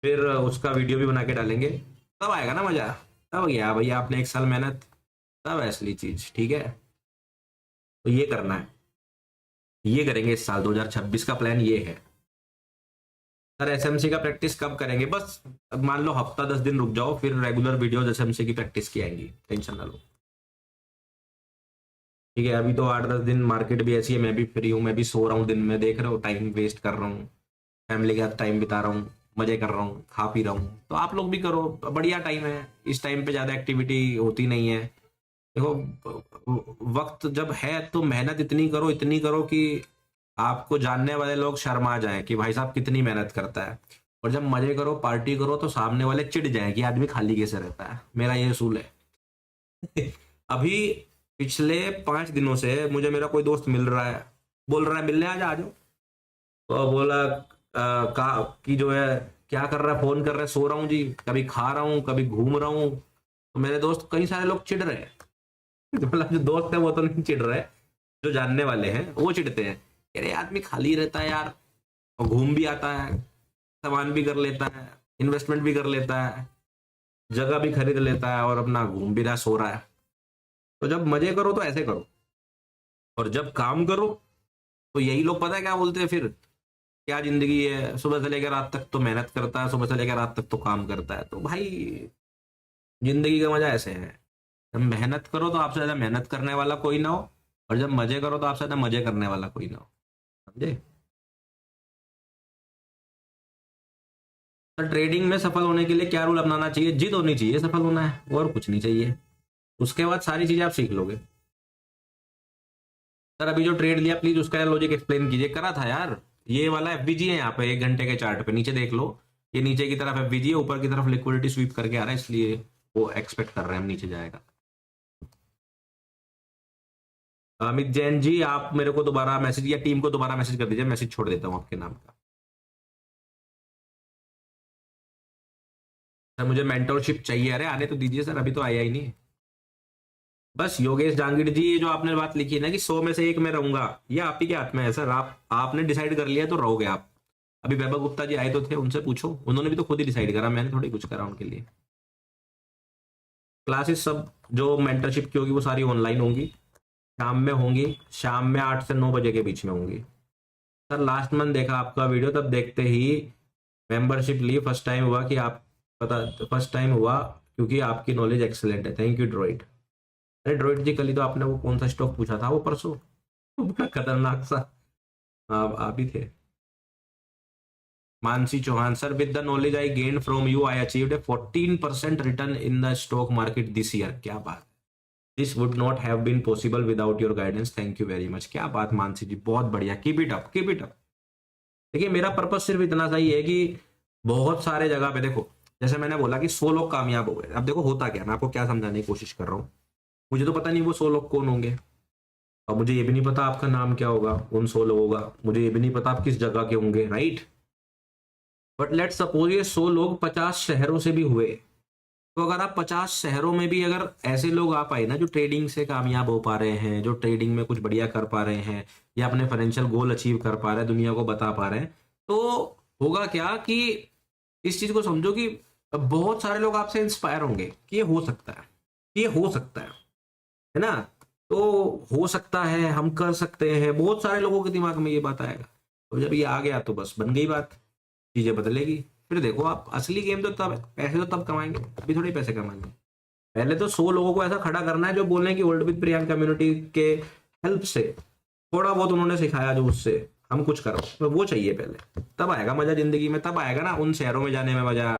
फिर उसका वीडियो भी बना के डालेंगे। तब आएगा ना मजा, तब गया भैया आपने 1 साल मेहनत, तब असली चीज, ठीक है। तो ये करना है, ये करेंगे इस साल 2026 का प्लान ये है। सर एसएमसी का प्रैक्टिस कब करेंगे? बस अब मान लो हफ्ता 10 दिन रुक जाओ, फिर रेगुलर वीडियोस एसएमसी की प्रैक्टिस की आएंगी, टेंशन ना लो, ठीक है। अभी तो 8 10 दिन मार्केट भी ऐसी है, मैं भी फ्री हूँ, मैं भी सो रहा हूँ दिन में, देख रहे हो टाइम वेस्ट कर रहा हूँ, फैमिली के साथ टाइम बिता रहा हूँ, मजे कर रहा हूँ, खा पी रहा हूँ। तो आप लोग भी करो, बढ़िया टाइम है। इस टाइम पे ज्यादा एक्टिविटी होती नहीं है। देखो वक्त जब है तो मेहनत इतनी करो कि आपको जानने वाले लोग शर्मा जाएं कि भाई साहब कितनी मेहनत करता है। और जब मजे करो, पार्टी करो, तो सामने वाले चिढ़ जाएं कि आदमी खाली कैसे रहता है। मेरा ये असूल है। अभी पिछले 5 दिनों से मुझे मेरा कोई दोस्त मिल रहा है, बोल रहा है मिलने आ जा, आ जाओ। तो बोला का कि जो है क्या कर रहा है, फोन कर रहा है, सो रहा हूँ जी, कभी खा रहा हूँ, कभी घूम रहा हूँ। तो मेरे दोस्त कई सारे लोग चिढ़ रहे हैं। मतलब जो दोस्त है वो तो नहीं चिढ़ रहे, जो जानने वाले हैं वो चिढ़ते हैं। अरे आदमी खाली रहता है यार, और घूम भी आता है, सामान भी कर लेता है, इन्वेस्टमेंट भी कर लेता है, जगह भी खरीद लेता है, और अपना घूम भी रहा, सो रहा है। तो जब मजे करो तो ऐसे करो, और जब काम करो तो यही लोग पता है क्या बोलते हैं फिर, क्या जिंदगी है, सुबह से लेकर रात तक तो मेहनत करता है, सुबह से लेकर रात तक तो काम करता है। तो भाई जिंदगी का मजा ऐसे है, जब मेहनत करो तो आपसे ज्यादा मेहनत करने वाला कोई ना हो, और जब मजे करो तो आपसे ज्यादा मजे करने वाला कोई ना हो, समझे? तो ट्रेडिंग में सफल होने के लिए क्या रूल अपनाना चाहिए? जिद होनी चाहिए, सफल होना है और कुछ नहीं चाहिए। उसके बाद सारी चीजें आप सीख लोगे। सर अभी जो ट्रेड लिया प्लीज उसका लॉजिक एक्सप्लेन कीजिए। करा था यार, ये वाला एफवीजी है, यहाँ पे 1 घंटे के चार्ट पे नीचे देख लो, ये नीचे की तरफ एफवीजी है, ऊपर की तरफ लिक्विडिटी स्वीप करके आ रहा है, इसलिए वो एक्सपेक्ट कर रहे हैं हम नीचे जाएगा। अमित जैन जी आप मेरे को दोबारा मैसेज, या टीम को दोबारा मैसेज कर दीजिए, मैसेज छोड़ देता हूँ आपके नाम का। सर मुझे मेंटरशिप चाहिए। अरे आने तो दीजिए सर, अभी तो आया ही नहीं। बस योगेश जांगिड़ जी, ये जो आपने बात लिखी है ना कि 100 में से एक में रहूंगा, ये आप ही के हाथ में है सर। आपने डिसाइड कर लिया तो रहोगे आप। अभी वैभव गुप्ता जी आए तो थे, उनसे पूछो, उन्होंने भी तो खुद ही डिसाइड करा, मैंने थोड़ी कुछ करा उनके लिए। क्लासेस सब जो मेंटरशिप की होगी वो सारी ऑनलाइन होंगी, शाम में होंगी, शाम में 8 से 9 बजे के बीच में होंगी। सर लास्ट मंथ देखा आपका वीडियो, तब देखते ही मेंबरशिप ली। फर्स्ट टाइम हुआ कि आप पता फर्स्ट टाइम हुआ क्योंकि आपकी नॉलेज एक्सेलेंट है। Thank you droid. अरे ड्रॉइड जी, कल ही तो आपने वो कौन सा स्टॉक पूछा था, वो परसों, वो बड़ा खतरनाक सा। आप ही थे। Mansi Chauhan, sir with the knowledge I gain from you I achieved a 14% return in the stock market this year. क्या बात। This would not have been possible without your guidance, thank you very much. क्या बात मानसी जी, बहुत बढ़िया, keep it up, keep it up. देखिए मेरा purpose सिर्फ इतना सा ही है कि बहुत सारे जगह पे देखो, जैसे मैंने बोला कि 100 लोग कामयाब हो गए। अब देखो होता क्या, मैं आपको क्या समझाने की कोशिश कर रहा हूँ, मुझे तो पता नहीं वो 100 लोग कौन होंगे, और मुझे ये भी नहीं पता आपका नाम क्या होगा उन 100 लोगों का, मुझे ये भी नहीं पता आप किस जगह के होंगे, राइट। बट लेट सपोज ये 100 लोग 50 शहरों से भी हुए, तो अगर आप 50 शहरों में भी अगर ऐसे लोग आ पाए ना जो ट्रेडिंग से कामयाब हो पा रहे हैं, जो ट्रेडिंग में कुछ बढ़िया कर पा रहे हैं, या अपने फाइनेंशियल गोल अचीव कर पा रहे हैं, दुनिया को बता पा रहे हैं, तो होगा क्या कि इस चीज को समझो कि बहुत सारे लोग आपसे इंस्पायर होंगे कि ये हो सकता है, ये हो सकता है ना। तो हो सकता है, हम कर सकते हैं, बहुत सारे लोगों के दिमाग में ये बात आएगा। तो जब ये आ गया तो बस बन गई बात, चीजें बदलेगी। फिर देखो आप, असली गेम तो तब, पैसे तो तब कमाएंगे, अभी थोड़ी पैसे कमाएंगे। पहले तो 100 लोगों को ऐसा खड़ा करना है जो बोले कि ओल्ड विद प्रियांक कम्युनिटी के हेल्प से थोड़ा बहुत उन्होंने सिखाया, जो उससे हम कुछ करो, तो वो चाहिए पहले, तब आएगा मजा जिंदगी में, तब आएगा ना उन शहरों में जाने में मजा।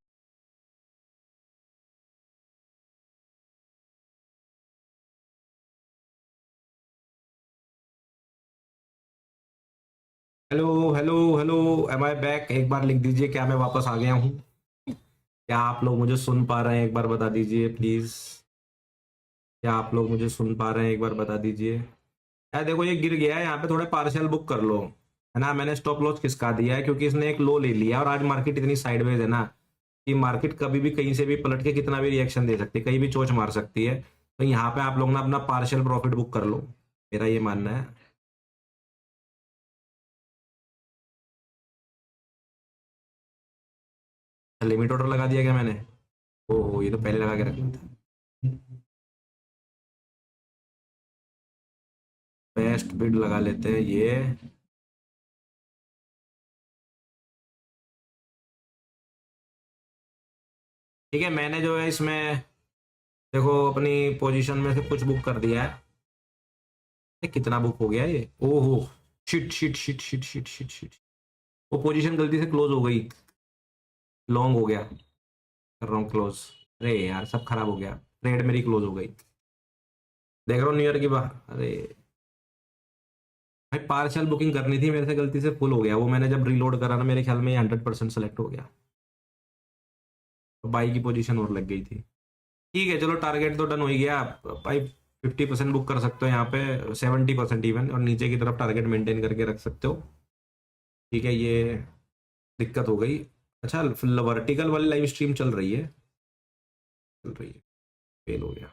हेलो हेलो हेलो, एम आई बैक, एक बार लिख दीजिए क्या मैं वापस आ गया हूँ। क्या आप लोग मुझे सुन पा रहे हैं, एक बार बता दीजिए प्लीज। क्या आप लोग मुझे सुन पा रहे हैं, एक बार बता दीजिए। यार देखो ये गिर गया है यहाँ पे, थोड़े पार्शियल बुक कर लो, है ना। मैंने स्टॉप लॉस खिसका दिया है क्योंकि इसने एक लो ले लिया, और आज मार्केट इतनी साइडवेज है ना कि मार्केट कभी भी कहीं से भी पलट के कितना भी रिएक्शन दे सकती है, कहीं भी चोच मार सकती है। तो यहाँ पे आप लोग ना अपना पार्शियल प्रॉफिट बुक कर लो, मेरा ये मानना है। लिमिट ऑर्डर लगा दिया क्या मैंने? ओहो, ये तो पहले लगा के रखना था। बेस्ट बिड लगा लेते हैं ये। ठीक है, मैंने जो है इसमें देखो अपनी पोजीशन में से कुछ बुक कर दिया है। ये कितना बुक हो गया ये, ओहो, shit shit shit shit shit shit shit, वो पोजीशन गलती से क्लोज हो गई, लॉन्ग हो गया, कर रहा हूँ क्लोज। अरे यार सब खराब हो गया, ट्रेड मेरी क्लोज हो गई। देख रहा हूँ न्यू ईयर की बात, अरे भाई पार्शियल बुकिंग करनी थी मेरे से, गलती से फुल हो गया वो, मैंने जब रीलोड करा ना मेरे ख्याल में 100% सेलेक्ट हो गया, तो बाई की पोजीशन और लग गई थी। ठीक है चलो, टारगेट तो डन हो ही गया आप भाई। 50% बुक कर सकते हो यहाँ पे, 70% इवन, और नीचे की तरफ टारगेट मेंटेन करके रख सकते हो। ठीक है, ये दिक्कत हो गई। अच्छा, वर्टिकल वाली लाइव स्ट्रीम चल रही है, चल रही है, फेल हो गया।